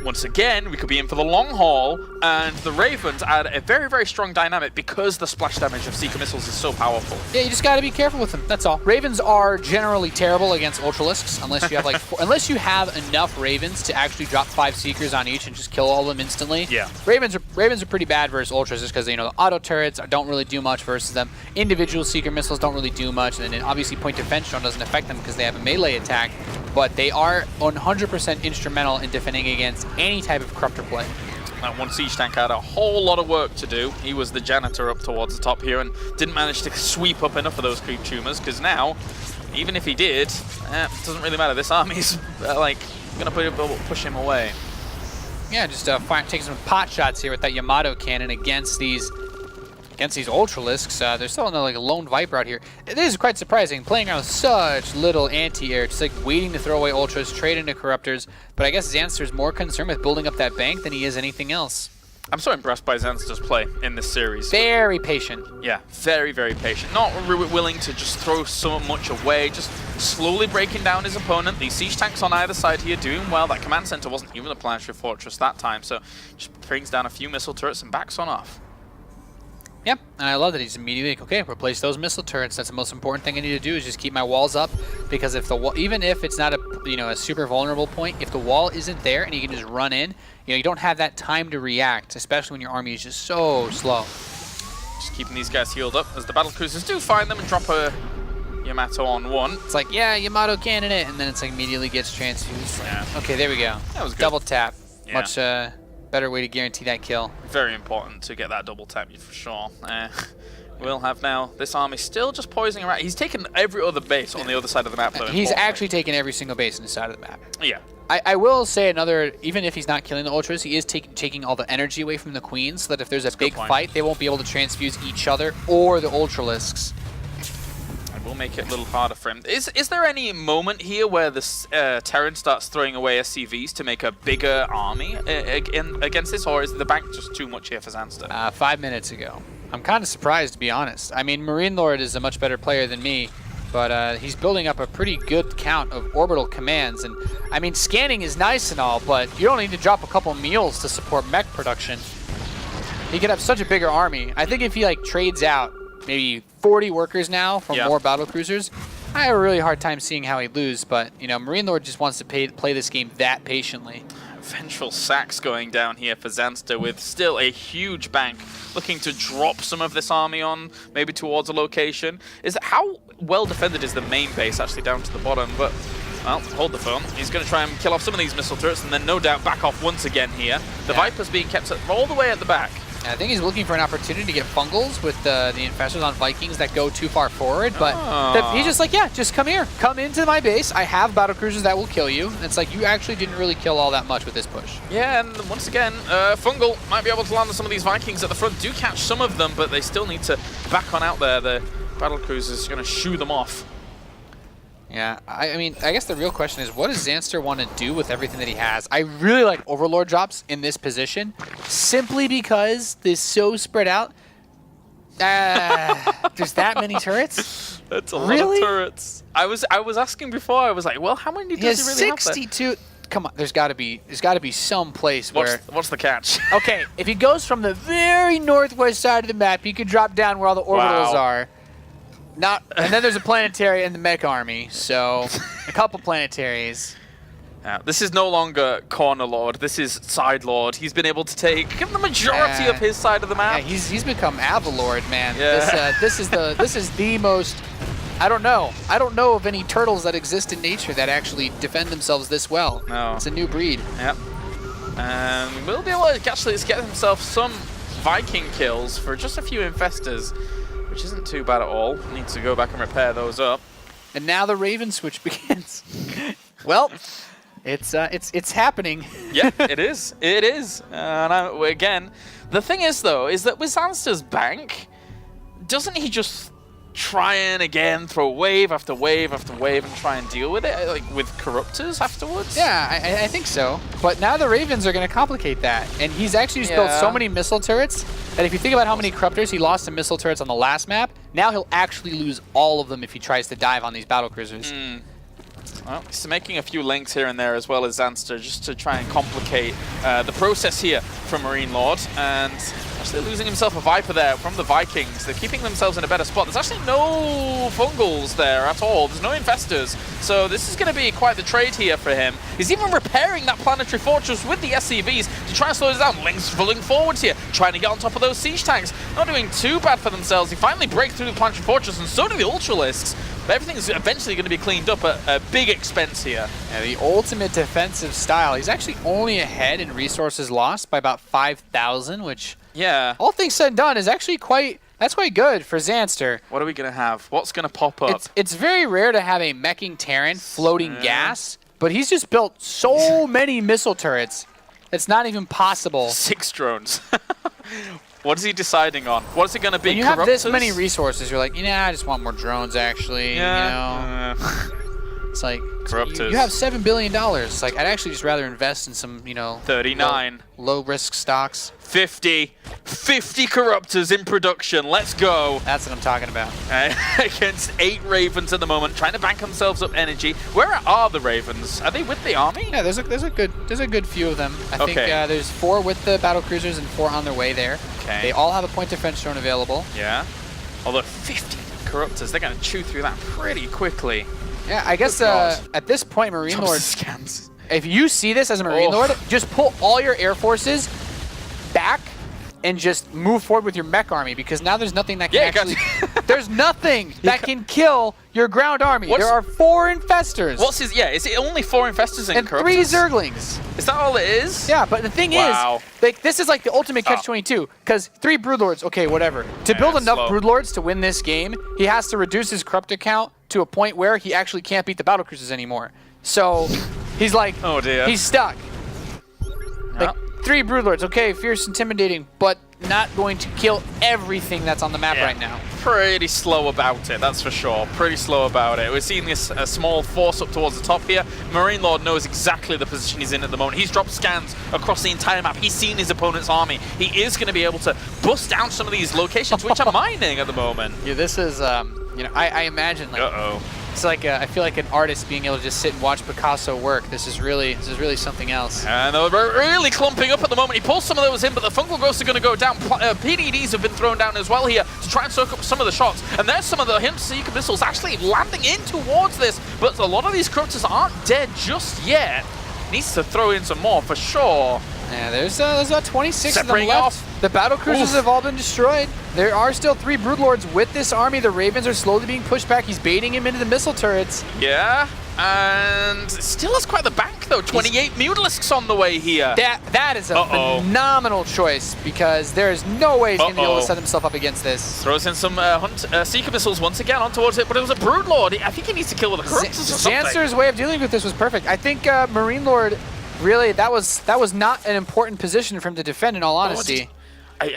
once again, we could be in for the long haul, and the Ravens add a very, very strong dynamic because the splash damage of Seeker missiles is so powerful. Yeah, you just got to be careful with them. That's all. Ravens are generally terrible against Ultralisks unless you have like unless you have enough Ravens to actually drop 5 Seekers on each and just kill all of them instantly. Yeah. Ravens are pretty bad versus Ultras just because, you know, the auto turrets don't really do much versus them. Individual Seeker missiles don't really do much, and then obviously point defense drone doesn't affect them because they have a melee attack. But they are 100% instrumental in defending against any type of corruptor play. That one siege tank had a whole lot of work to do. He was the janitor up towards the top here and didn't manage to sweep up enough of those creep tumors because now, even if he did, it doesn't really matter. This army's like going to push him away. Yeah, just taking some pot shots here with that Yamato cannon against these Ultralisks. There's still like a lone Viper out here. It is quite surprising, playing around with such little anti-air, just like waiting to throw away Ultras, trade into Corruptors. But I guess Zanster's more concerned with building up that bank than he is anything else. I'm so impressed by Zanster's play in this series. Very patient. Yeah, very, very patient. Not willing to just throw so much away, just slowly breaking down his opponent. These siege tanks on either side here doing well. That command center wasn't even a planetary fortress that time, so just brings down a few missile turrets and backs on off. Yep, and I love that he's immediately like, okay, replace those missile turrets. That's the most important thing I need to do is just keep my walls up, because if the wall, even if it's not a super vulnerable point, if the wall isn't there and you can just run in, you don't have that time to react, especially when your army is just so slow. Just keeping these guys healed up as the battle cruisers do find them and drop a Yamato on one. It's like, yeah, Yamato cannon it, and then it's like immediately gets transfused. Like, yeah. Okay, there we go. That was good. Double tap. Yeah. better way to guarantee that kill. Very important to get that double tap for sure. We'll have now this army still just poising around. He's taken every other base on the other side of the map, though. He's actually taken every single base on the side of the map. Yeah. I will say another, even if he's not killing the Ultras, he is taking all the energy away from the Queens, so that if there's a big fight, they won't be able to transfuse each other or the Ultralisks. It will make it a little harder for him. Is there any moment here where this Terran starts throwing away SCVs to make a bigger army against this, or is the bank just too much here for Zanster? 5 minutes ago. I'm kind of surprised, to be honest. I mean, MarineLorD is a much better player than me, but he's building up a pretty good count of orbital commands. And I mean, scanning is nice and all, but you don't need to drop a couple meals to support mech production. He could have such a bigger army. I think if he like trades out maybe 40 workers now for more battle cruisers, I have a really hard time seeing how he'd lose. But you know, MarineLorD just wants to play this game that patiently. Vengeful sacks going down here for Zanster with still a huge bank looking to drop some of this army on, maybe towards a location. How well defended is the main base actually down to the bottom? But, well, hold the phone. He's going to try and kill off some of these missile turrets and then no doubt back off once again here. The Viper's being kept all the way at the back. I think he's looking for an opportunity to get fungals with the infestors on Vikings that go too far forward, but he's just like, yeah, just come here. Come into my base. I have battlecruisers that will kill you. And it's like, you actually didn't really kill all that much with this push. Yeah, and once again, Fungal might be able to land on some of these Vikings at the front. Do catch some of them, but they still need to back on out there. The battlecruisers are going to shoo them off. Yeah, I mean, I guess the real question is, what does Zanster want to do with everything that he has? I really like Overlord drops in this position, simply because they're so spread out. There's that many turrets? That's a lot of turrets. I was asking before, I was like, well, how many does he really have there? 62. Come on, there's got to be some place where... What's the catch? Okay, if he goes from the very northwest side of the map, he could drop down where all the orbitals are. And then there's a planetary and the mech army, so a couple planetaries. This is no longer Corner Lord, this is Side Lord. He's been able to take the majority of his side of the map. Yeah, he's become Avalord, man. Yeah. This is the most... I don't know of any turtles that exist in nature that actually defend themselves this well. No. It's a new breed. Yep. And we'll be able to actually get himself some Viking kills for just a few infestors, which isn't too bad at all. Needs to go back and repair those up. And now the Raven switch begins. Well, it's happening. Yeah, it is. It is. And again, the thing is though, is that with Zanster's bank, doesn't he just try and again throw wave after wave after wave and try and deal with it, like with Corruptors afterwards? Yeah, I think so. But now the Ravens are going to complicate that. And he's actually just built so many missile turrets that if you think about how many Corruptors he lost to missile turrets on the last map, now he'll actually lose all of them if he tries to dive on these battlecruisers. Well, he's making a few links here and there as well as Zanster just to try and complicate the process here from MarineLorD, and actually losing himself a Viper there from the Vikings. They're keeping themselves in a better spot. There's actually no Fungals there at all. There's no Infestors. So this is going to be quite the trade here for him. He's even repairing that Planetary Fortress with the SCVs to try and slow this down. Links falling forwards here, trying to get on top of those siege tanks. Not doing too bad for themselves. He finally breaks through the Planetary Fortress, and so do the Ultralisks. But everything is eventually going to be cleaned up at a big expense here. Yeah, the ultimate defensive style. He's actually only ahead in resources lost by about 5,000, which, all things said and done, is actually quite good for Zanster. What are we going to have? What's going to pop up? It's very rare to have a meching Terran floating gas, but he's just built so many missile turrets, it's not even possible. 6 drones. What is he deciding on? What is it going to be? When you have this many resources, you're like, I just want more drones, actually. Yeah. You know? It's like, you have $7 billion. Like, I'd actually just rather invest in some, 39. Low-risk stocks. 50 Corruptors in production. Let's go. That's what I'm talking about. Against 8 Ravens at the moment, trying to bank themselves up energy. Where are the Ravens? Are they with the army? Yeah, there's a good few of them. I think there's 4 with the battlecruisers and 4 on their way there. Okay. They all have a point defense drone available. Yeah. Although 50 Corruptors, they're going to chew through that pretty quickly. Yeah, I guess at this point, MarineLorD scans. If you see this as a MarineLorD, just pull all your air forces back and just move forward with your mech army, because now there's nothing that can There's nothing that can kill your ground army. There are 4 infestors. What's his? Yeah, is it only 4 infestors and 3 zerglings? Is that all it is? Yeah, but the thing is, like, this is like the ultimate catch-22, because 3 broodlords, okay, whatever. To build enough broodlords to win this game, he has to reduce his corrupted count to a point where he actually can't beat the battlecruisers anymore. So he's like, oh dear, he's stuck. Like, 3 broodlords, okay, fierce, intimidating, but not going to kill everything that's on the map right now. Pretty slow about it, that's for sure. Pretty slow about it. We're seeing this small force up towards the top here. MarineLorD knows exactly the position he's in at the moment. He's dropped scans across the entire map. He's seen his opponent's army. He is going to be able to bust down some of these locations, which are mining at the moment. Yeah, this is, you know, I imagine, like, it's like I feel like an artist being able to just sit and watch Picasso work. This is really something else. And they're really clumping up at the moment. He pulls some of those in, but the fungal growths are going to go down. PDDs have been thrown down as well here to try and soak up some of the shots. And there's some of the Seeker missiles actually landing in towards this, but a lot of these corruptors aren't dead just yet. Needs to throw in some more for sure. Yeah, there's about 26 of them left. The battlecruisers have all been destroyed. There are still 3 broodlords with this army. The Ravens are slowly being pushed back. He's baiting him into the missile turrets. Yeah, and still has quite the bank though. 28 Mutalisks on the way here. That is a phenomenal choice, because there is no way he's going to be able to set himself up against this. Throws in some Seeker missiles once again on towards it, but it was a Broodlord. I think he needs to kill with the corruptors or something. Zanster's way of dealing with this was perfect. I think MarineLorD, really, that was not an important position for him to defend, in all honesty.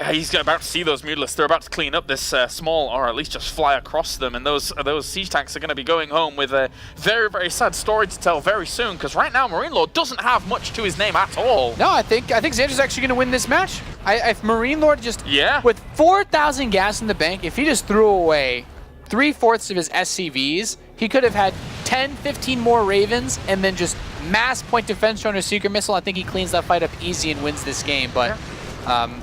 He's about to see those Mutalisks. They're about to clean up this small, or at least just fly across them, and those siege tanks are going to be going home with a very, very sad story to tell very soon, because right now MarineLorD doesn't have much to his name at all. No, I think Zanster's actually going to win this match. If MarineLorD just, with 4,000 gas in the bank, if he just threw away 3/4 of his SCVs, he could have had 10, 15 more Ravens, and then just mass point defense on a Seeker missile. I think he cleans that fight up easy and wins this game, but...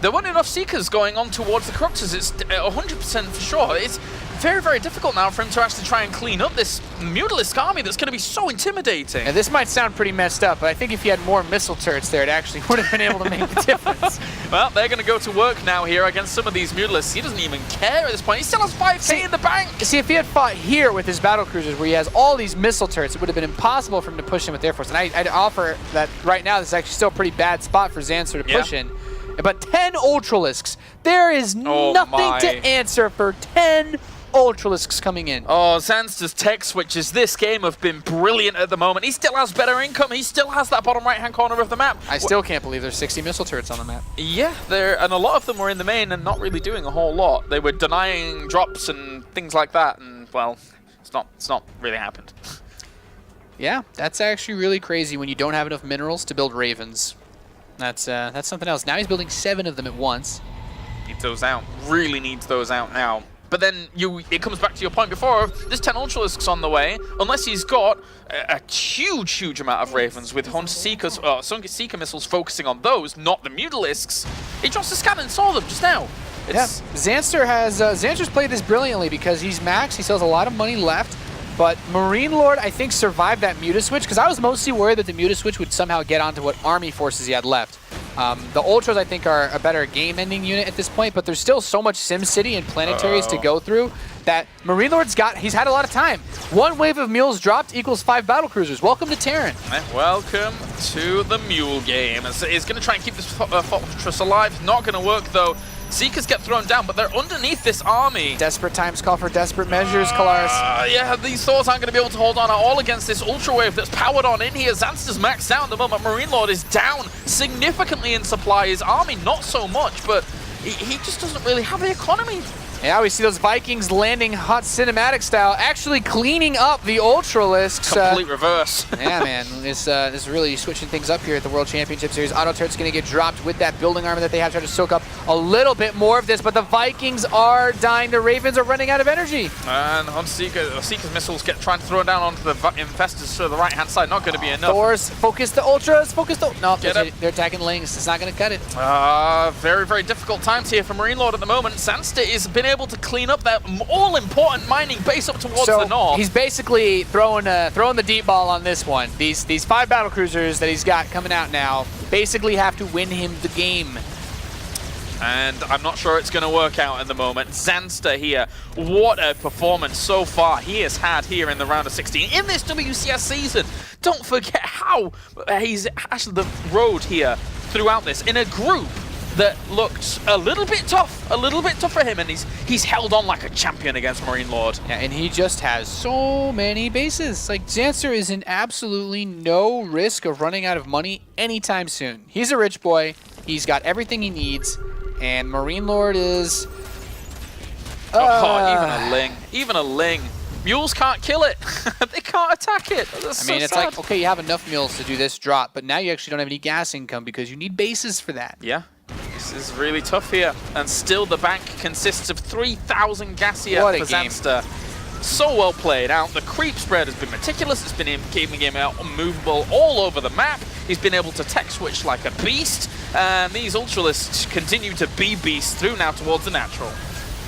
there weren't enough Seekers going on towards the corruptors, it's 100% for sure. It's very, very difficult now for him to actually try and clean up this Mutalisk army that's going to be so intimidating. And this might sound pretty messed up, but I think if he had more missile turrets there, it actually would have been able to make the difference. Well, they're going to go to work now here against some of these Mutalisks. He doesn't even care at this point. He still has 5k in the bank. See, if he had fought here with his battlecruisers, where he has all these missile turrets, it would have been impossible for him to push in with Air Force. And I'd offer that right now this is actually still a pretty bad spot for Zanster to push in. But 10 Ultralisks. There is nothing to answer for 10 Ultralisks coming in. Oh, Zanster's tech switches this game have been brilliant at the moment. He still has better income. He still has that bottom right-hand corner of the map. I still can't believe there's 60 missile turrets on the map. Yeah, and a lot of them were in the main and not really doing a whole lot. They were denying drops and things like that, and well, it's not really happened. Yeah, that's actually really crazy when you don't have enough minerals to build Ravens. That's something else. Now he's building 7 of them at once. Needs those out. Really needs those out now. But then it comes back to your point before. There's 10 Ultralisks on the way. Unless he's got a huge amount of Ravens with Seeker missiles focusing on those, not the Mutalisks. He drops the scan and saw them just now. Zanster's played this brilliantly because he's max. He still has a lot of money left. But MarineLorD, I think, survived that Mutaswitch, because I was mostly worried that the Mutaswitch would somehow get onto what army forces he had left. The Ultras, I think, are a better game-ending unit at this point, but there's still so much SimCity and planetaries to go through that he's had a lot of time. 1 wave of mules dropped equals 5 battlecruisers. Welcome to Terran. Welcome to the Mule game. He's going to try and keep this fortress alive. Not going to work, though. Seekers get thrown down, but they're underneath this army. Desperate times call for desperate measures, Kalaris. Yeah, these Thors aren't going to be able to hold on at all against this Ultra Wave that's powered on in here. Zanster's maxed out at the moment. MarineLorD is down significantly in supply. His army, not so much, but he just doesn't really have the economy. Yeah, we see those Vikings landing hot cinematic style, actually cleaning up the Ultralisks. Complete reverse. Yeah, man, this is really switching things up here at the World Championship Series. Auto turret's going to get dropped with that building armor that they have, trying to soak up a little bit more of this, but the Vikings are dying. The Ravens are running out of energy. And on Seeker's missiles trying to throw down onto the infestors to the right-hand side. Not going to be enough. Thors, focus the Ultras, No, they're attacking Lings. It's not going to cut it. Very, very difficult times here for MarineLorD at the moment. Zanster is been able to clean up that all-important mining base up towards the north. He's basically throwing the deep ball on this one. These 5 battlecruisers that he's got coming out now basically have to win him the game. And I'm not sure it's going to work out at the moment. Zanster here, what a performance so far he has had here in the round of 16 in this WCS season. Don't forget how he's actually the road here throughout this in a group that looked a little bit tough for him, and he's held on like a champion against MarineLorD. Yeah, and he just has so many bases. Like, Zanster is in absolutely no risk of running out of money anytime soon. He's a rich boy. He's got everything he needs, and MarineLorD is... Oh, even a Ling. Mules can't kill it. They can't attack it. That's I mean, so it's sad. like, okay, you have enough mules to do this drop, but now you actually don't have any gas income because you need bases for that. Yeah. This is really tough here, and still the bank consists of 3,000 gas here What a for game. Zanster. So well played out. The creep spread has been meticulous. It's been keeping him out movable all over the map. He's been able to tech switch like a beast, and these Ultralists continue to be beasts through now towards the natural.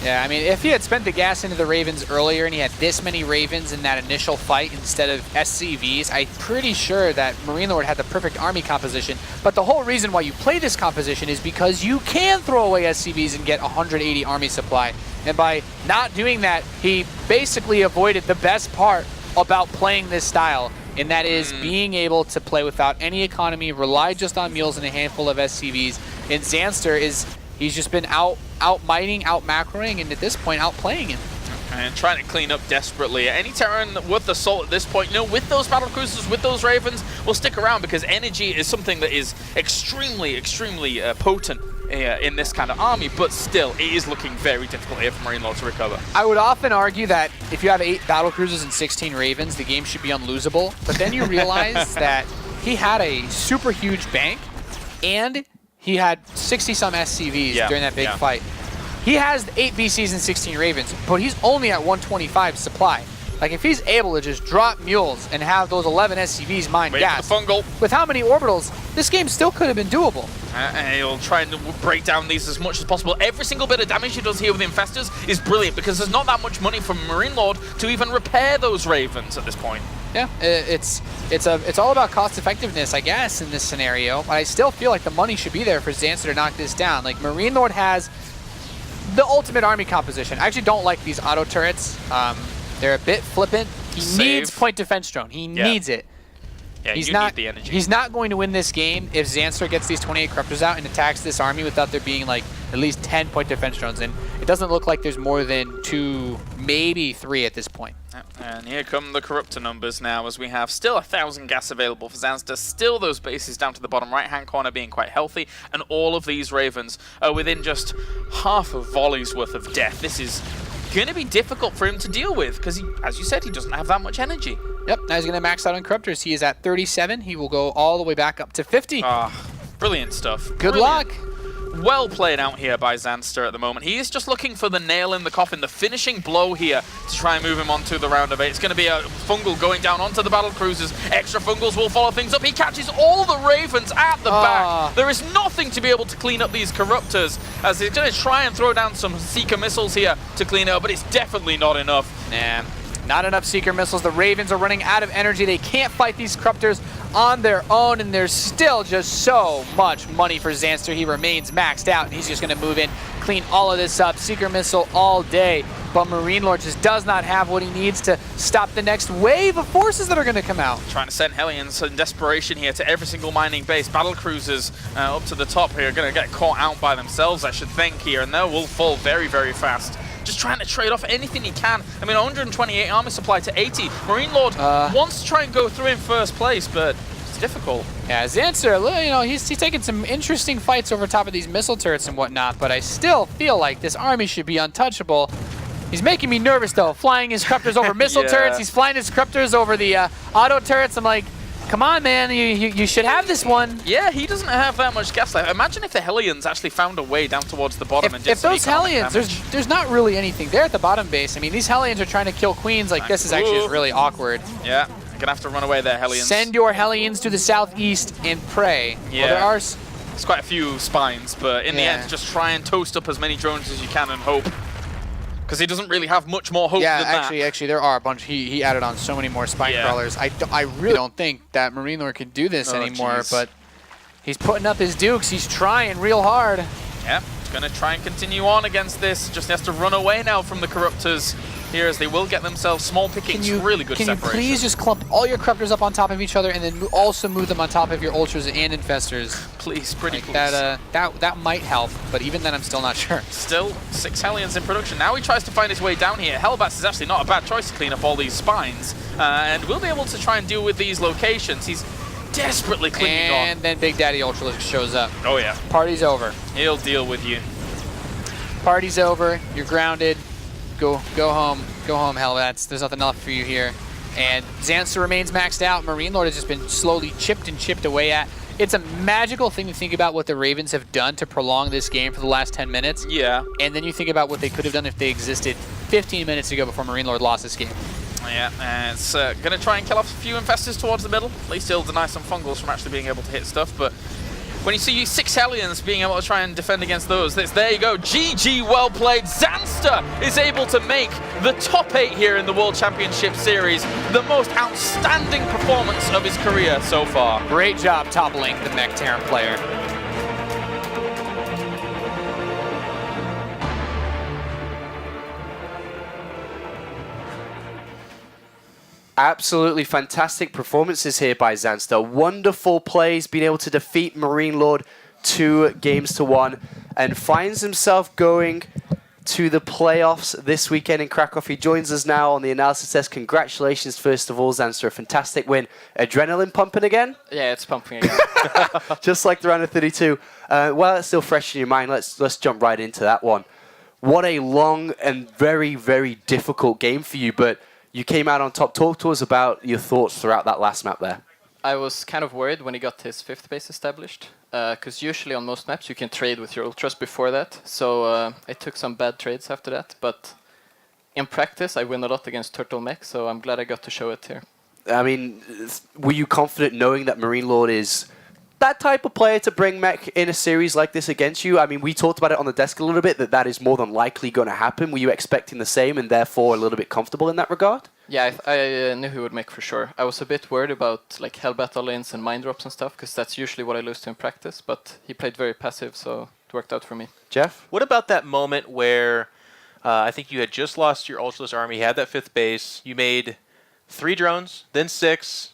Yeah, I mean, if he had spent the gas into the Ravens earlier and he had this many Ravens in that initial fight instead of SCVs, I'm pretty sure that MarineLorD had the perfect army composition. But the whole reason why you play this composition is because you can throw away SCVs and get 180 army supply. And by not doing that, he basically avoided the best part about playing this style, and that is being able to play without any economy, rely just on mules and a handful of SCVs. And Zanster he's just been out-mighting, out-macroing, and at this point, outplaying him. And trying to clean up desperately. Any Terran worth the salt at this point, you know, with those battle cruisers, with those Ravens, will stick around because energy is something that is extremely, extremely potent in this kind of army, but still, it is looking very difficult here for MarineLorD to recover. I would often argue that if you have 8 battle cruisers and 16 Ravens, the game should be unlosable, but then you realize that he had a super huge bank, and he had 60-some SCVs during that big fight. He has 8 BCs and 16 Ravens, but he's only at 125 supply. Like, if he's able to just drop mules and have those 11 SCVs mine gas, the fungal. with how many orbitals, this game still could have been doable. And he'll try and break down these as much as possible. Every single bit of damage he does here with the Infestors is brilliant because there's not that much money from MarineLorD to even repair those Ravens at this point. Yeah, it's all about cost effectiveness, I guess, in this scenario. But I still feel like the money should be there for Zanster to knock this down. Like, MarineLorD has the ultimate army composition. I actually don't like these auto turrets. They're a bit flippant. He needs point defense drone. He needs it. Yeah, you need the energy. He's not going to win this game if Zanster gets these 28 Corruptors out and attacks this army without there being like at least 10 point defense drones. And it doesn't look like there's more than 2, maybe 3 at this point. And here come the Corruptor numbers now, as we have still 1,000 gas available for Zanster, still those bases down to the bottom right-hand corner being quite healthy, and all of these Ravens are within just half a volley's worth of death. This is going to be difficult for him to deal with, because, as you said, he doesn't have that much energy. Yep, now he's going to max out on Corruptors. He is at 37. He will go all the way back up to 50. Brilliant stuff. Good luck. Well played out here by Zanster at the moment. He is just looking for the nail in the coffin, the finishing blow here to try and move him on to the round of 8. It's going to be a fungal going down onto the battle cruisers. Extra fungals will follow things up. He catches all the Ravens at the back. There is nothing to be able to clean up these Corruptors, as he's going to try and throw down some Seeker missiles here to clean it up, but it's definitely not enough. Nah, not enough Seeker missiles. The Ravens are running out of energy. They can't fight these Corruptors on their own, and there's still just so much money for Zanster. He remains maxed out, and he's just going to move in, clean all of this up. Seeker missile all day, but MarineLorD just does not have what he needs to stop the next wave of forces that are going to come out. Trying to send Hellions in desperation here to every single mining base. Battle cruisers up to the top here are going to get caught out by themselves, I should think, here, and they will fall very, very fast. Just trying to trade off anything he can. I mean, 128 armor supply to 80. MarineLorD wants to try and go through in first place, but it's difficult. Yeah, Zanster, you know, he's taking some interesting fights over top of these missile turrets and whatnot, but I still feel like this army should be untouchable. He's making me nervous, though, flying his Corruptors over missile turrets. He's flying his Corruptors over the auto turrets. I'm like, come on, man, you should have this one. Yeah, he doesn't have that much gas left. Imagine if the Hellions actually found a way down towards the bottom and did some those Hellions, there's not really anything there at the bottom base. I mean, these Hellions are trying to kill queens. Like, this is actually just really awkward. Yeah, you're gonna have to run away there, Hellions. Send your Hellions to the southeast and pray. Yeah. Well, there's quite a few spines, but in the end, just try and toast up as many drones as you can and hope. Because he doesn't really have much more hope than that. Actually, there are a bunch. He added on so many more spine crawlers. I really don't think that MarineLorD can do this anymore, but he's putting up his dukes. He's trying real hard. Yeah, Gonna try and continue on against this. Just has to run away now from the Corruptors here as they will get themselves small pickings. Really good separation. Can you please just clump all your Corruptors up on top of each other and then also move them on top of your Ultras and Infestors? Please, pretty please. That might help, but even then I'm still not sure. Still 6 Hellions in production. Now he tries to find his way down here. Hellbats is actually not a bad choice to clean up all these spines. And will be able to try and deal with these locations. He's desperately clinging on. And then Big Daddy Ultra shows up. Oh yeah. Party's over. He'll deal with you. Party's over. You're grounded. Go home. Go home, Hellbats. There's nothing left for you here. And Zanster remains maxed out. MarineLorD has just been slowly chipped away at. It's a magical thing to think about what the Ravens have done to prolong this game for the last 10 minutes. Yeah. And then you think about what they could have done if they existed 15 minutes ago before MarineLorD lost this game. Yeah, and it's going to try and kill off a few Infestors towards the middle. At least he'll deny some Fungals from actually being able to hit stuff. But when you see 6 Hellions being able to try and defend against those, there you go. GG, well played. Zanster is able to make the top 8 here in the World Championship Series. The most outstanding performance of his career so far. Great job toppling the Mech Terran player. Absolutely fantastic performances here by Zanster. Wonderful plays, being able to defeat MarineLorD 2-1, and finds himself going to the playoffs this weekend in Krakow. He joins us now on the analysis desk. Congratulations, first of all, Zanster. A fantastic win. Adrenaline pumping again? Yeah, it's pumping again. Just like the round of 32. While it's still fresh in your mind, let's jump right into that one. What a long and very, very difficult game for you, but you came out on top. Talk to us about your thoughts throughout that last map there. I was kind of worried when he got his 5th base established, because usually on most maps you can trade with your Ultras before that, so I took some bad trades after that, but in practice I win a lot against Turtle Mech, so I'm glad I got to show it here. I mean, were you confident knowing that MarineLorD is that type of player to bring Mech in a series like this against you? I mean, we talked about it on the desk a little bit, that is more than likely going to happen. Were you expecting the same and therefore a little bit comfortable in that regard? Yeah, I knew he would make for sure. I was a bit worried about like Hellbat all-ins and mind drops and stuff, because that's usually what I lose to in practice, but he played very passive, so it worked out for me. Jeff? What about that moment where I think you had just lost your Ultraless army, you had that 5th base, you made 3 drones, then 6,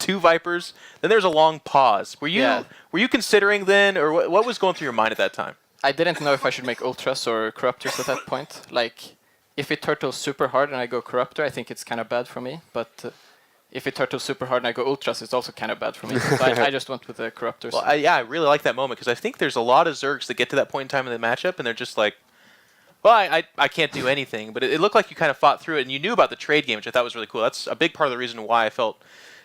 2 Vipers, then there's a long pause. Were you considering then, or what was going through your mind at that time? I didn't know if I should make Ultras or Corruptors at that point. Like, if it turtles super hard and I go Corruptor, I think it's kind of bad for me. But if it turtles super hard and I go Ultras, it's also kind of bad for me. So I just went with the Corruptors. Well, I really like that moment, because I think there's a lot of Zergs that get to that point in time in the matchup, and they're just like, well, I can't do anything. But it looked like you kind of fought through it, and you knew about the trade game, which I thought was really cool. That's a big part of the reason why I felt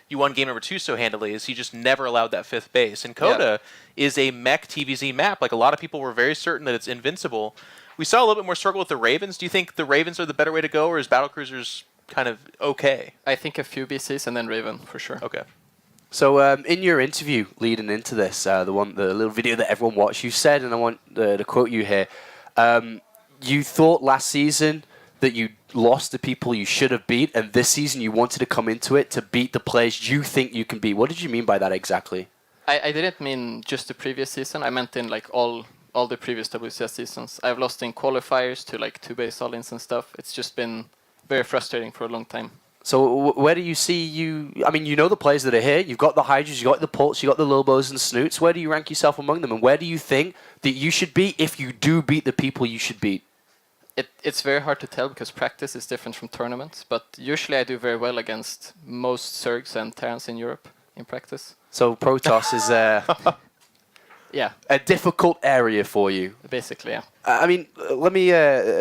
you won game number 2 so handily, is he just never allowed that 5th base. And Coda is a Mech TvZ map. Like, a lot of people were very certain that it's invincible. We saw a little bit more struggle with the Ravens. Do you think the Ravens are the better way to go, or is Battlecruisers kind of okay? I think a few BCs and then Raven, for sure. Okay. So in your interview leading into this, the little video that everyone watched, you said, and I want to quote you here, you thought last season that you lost to people you should have beat, and this season you wanted to come into it to beat the players you think you can beat. What did you mean by that exactly? I didn't mean just the previous season. I meant in like all the previous WCS seasons. I've lost in qualifiers to like 2-base all-ins and stuff. It's just been very frustrating for a long time. So where do you see you? I mean, you know the players that are here. You've got the Hydras, you've got the Pulse, you've got the Lobos and Snoots. Where do you rank yourself among them? And where do you think that you should be if you do beat the people you should beat? It's very hard to tell because practice is different from tournaments. But usually I do very well against most Zergs and Terrans in Europe in practice. So Protoss is yeah, a difficult area for you. basically, yeah. I mean, let me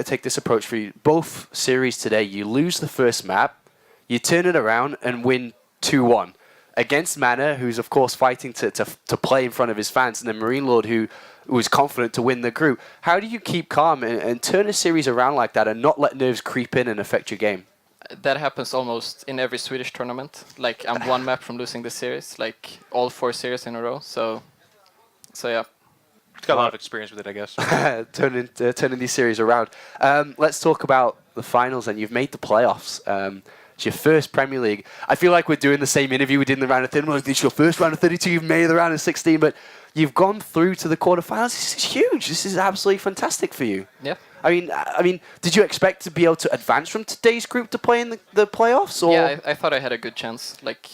take this approach for you. Both series today, you lose the first map, you turn it around and win 2-1 against Mana, who's of course fighting to play in front of his fans, and then MarineLorD, who was confident to win the group. How do you keep calm and turn a series around like that and not let nerves creep in and affect your game? That happens almost in every Swedish tournament. Like, I'm one map from losing the series, like all 4 series in a row. So yeah. It's got a lot of experience with it, I guess. turning these series around. Let's talk about the finals, and you've made the playoffs. It's your first Premier League. I feel like we're doing the same interview we did in the round of 30. It's your first round of 32, you've made the round of 16, but You've gone through to the quarterfinals. This is huge. This is absolutely fantastic for you. Yeah. I mean, did you expect to be able to advance from today's group to play in the playoffs? Or? Yeah, I thought I had a good chance. Like,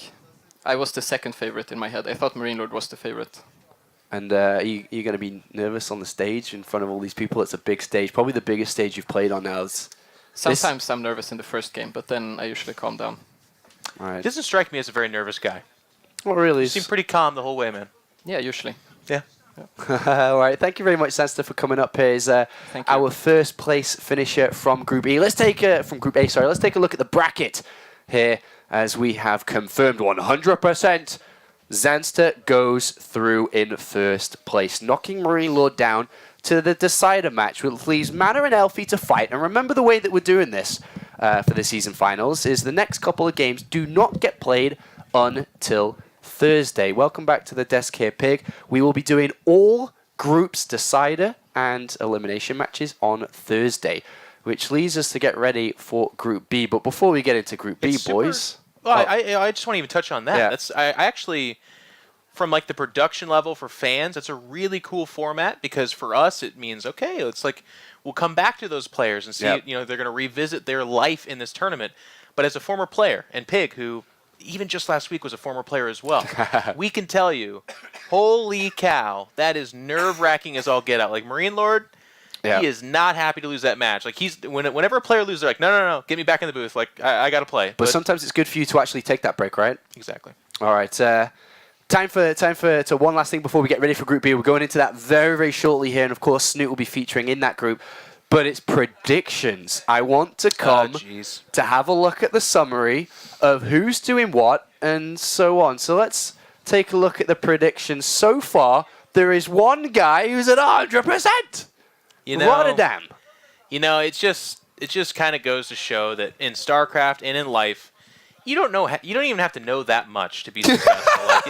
I was the second favorite in my head. I thought MarineLorD was the favorite. And are you going to be nervous on the stage in front of all these people? It's a big stage, probably the biggest stage you've played on now. Sometimes I'm nervous in the first game, but then I usually calm down. All right. He doesn't strike me as a very nervous guy. Well, really? You seem pretty calm the whole way, man. Yeah, usually. Yeah. All right. Thank you very much, Zanster, for coming up here. Is our first place finisher from Group E. Let's take from Group A. Sorry. Let's take a look at the bracket here as we have confirmed 100%. Zanster goes through in first place, knocking MarineLorD down to the decider match, which leaves Mana and Elfie to fight. And remember, the way that we're doing this for the season finals is the next couple of games do not get played until Thursday. Welcome back to the desk here, Pig. We will be doing all groups decider and elimination matches on Thursday, which leads us to get ready for Group B. But before we get into Group B, boys... Well, I just want to even touch on that. Yeah. I actually, from like the production level for fans, it's a really cool format because for us it means, okay, it's like we'll come back to those players and see, they're going to revisit their life in this tournament. But as a former player, and Pig, who even just last week was a former player as well, we can tell you, holy cow, that is nerve-wracking as all get out. Like MarineLorD, he is not happy to lose that match. Like whenever a player loses, they're like, no, get me back in the booth. Like I got to play. But sometimes it's good for you to actually take that break, right? Exactly. All right. Time for one last thing before we get ready for Group B. We're going into that very, very shortly here, and of course Snoot will be featuring in that group. But it's predictions. I want to come to have a look at the summary of who's doing what and so on. So let's take a look at the predictions. So far, there is one guy who's at 100%. Rotterdam. It just kind of goes to show that in StarCraft and in life, you don't even have to know that much to be successful. Like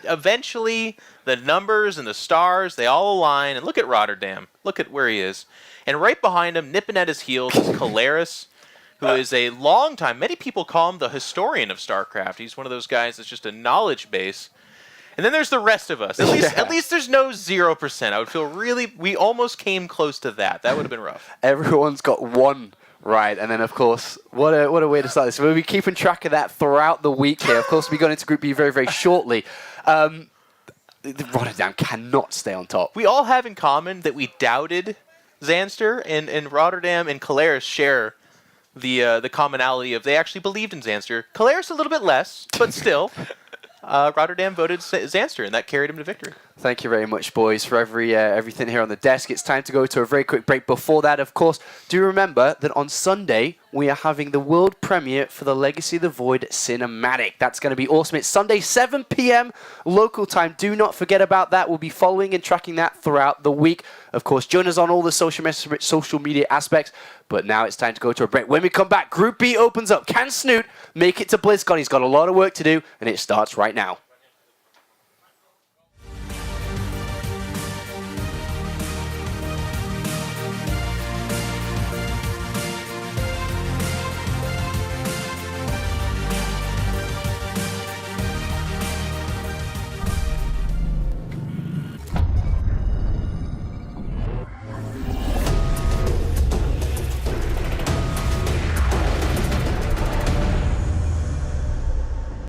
eventually, the numbers and the stars, they all align. And look at Rotterdam. Look at where he is. And right behind him, nipping at his heels, is Kalaris, who is a long time. Many people call him the historian of StarCraft. He's one of those guys that's just a knowledge base. And then there's the rest of us. At least there's no 0%. I would feel we almost came close to that. That would have been rough. Everyone's got one right. And then, of course, what a way to start this. We'll be keeping track of that throughout the week here. Of course, we'll be going into Group B very, very shortly. Rotterdam cannot stay on top. We all have in common that we doubted Zanster, and Rotterdam and Kalaris share the commonality of they actually believed in Zanster. Kalaris a little bit less, but still. Rotterdam voted Zanster, and that carried him to victory. Thank you very much, boys, for everything here on the desk. It's time to go to a very quick break. Before that, of course, do remember that on Sunday, we are having the world premiere for the Legacy of the Void cinematic. That's going to be awesome. It's Sunday, 7 p.m. local time. Do not forget about that. We'll be following and tracking that throughout the week. Of course, join us on all the social media aspects. But now it's time to go to a break. When we come back, Group B opens up. Can Snoot make it to BlizzCon? He's got a lot of work to do, and it starts right now.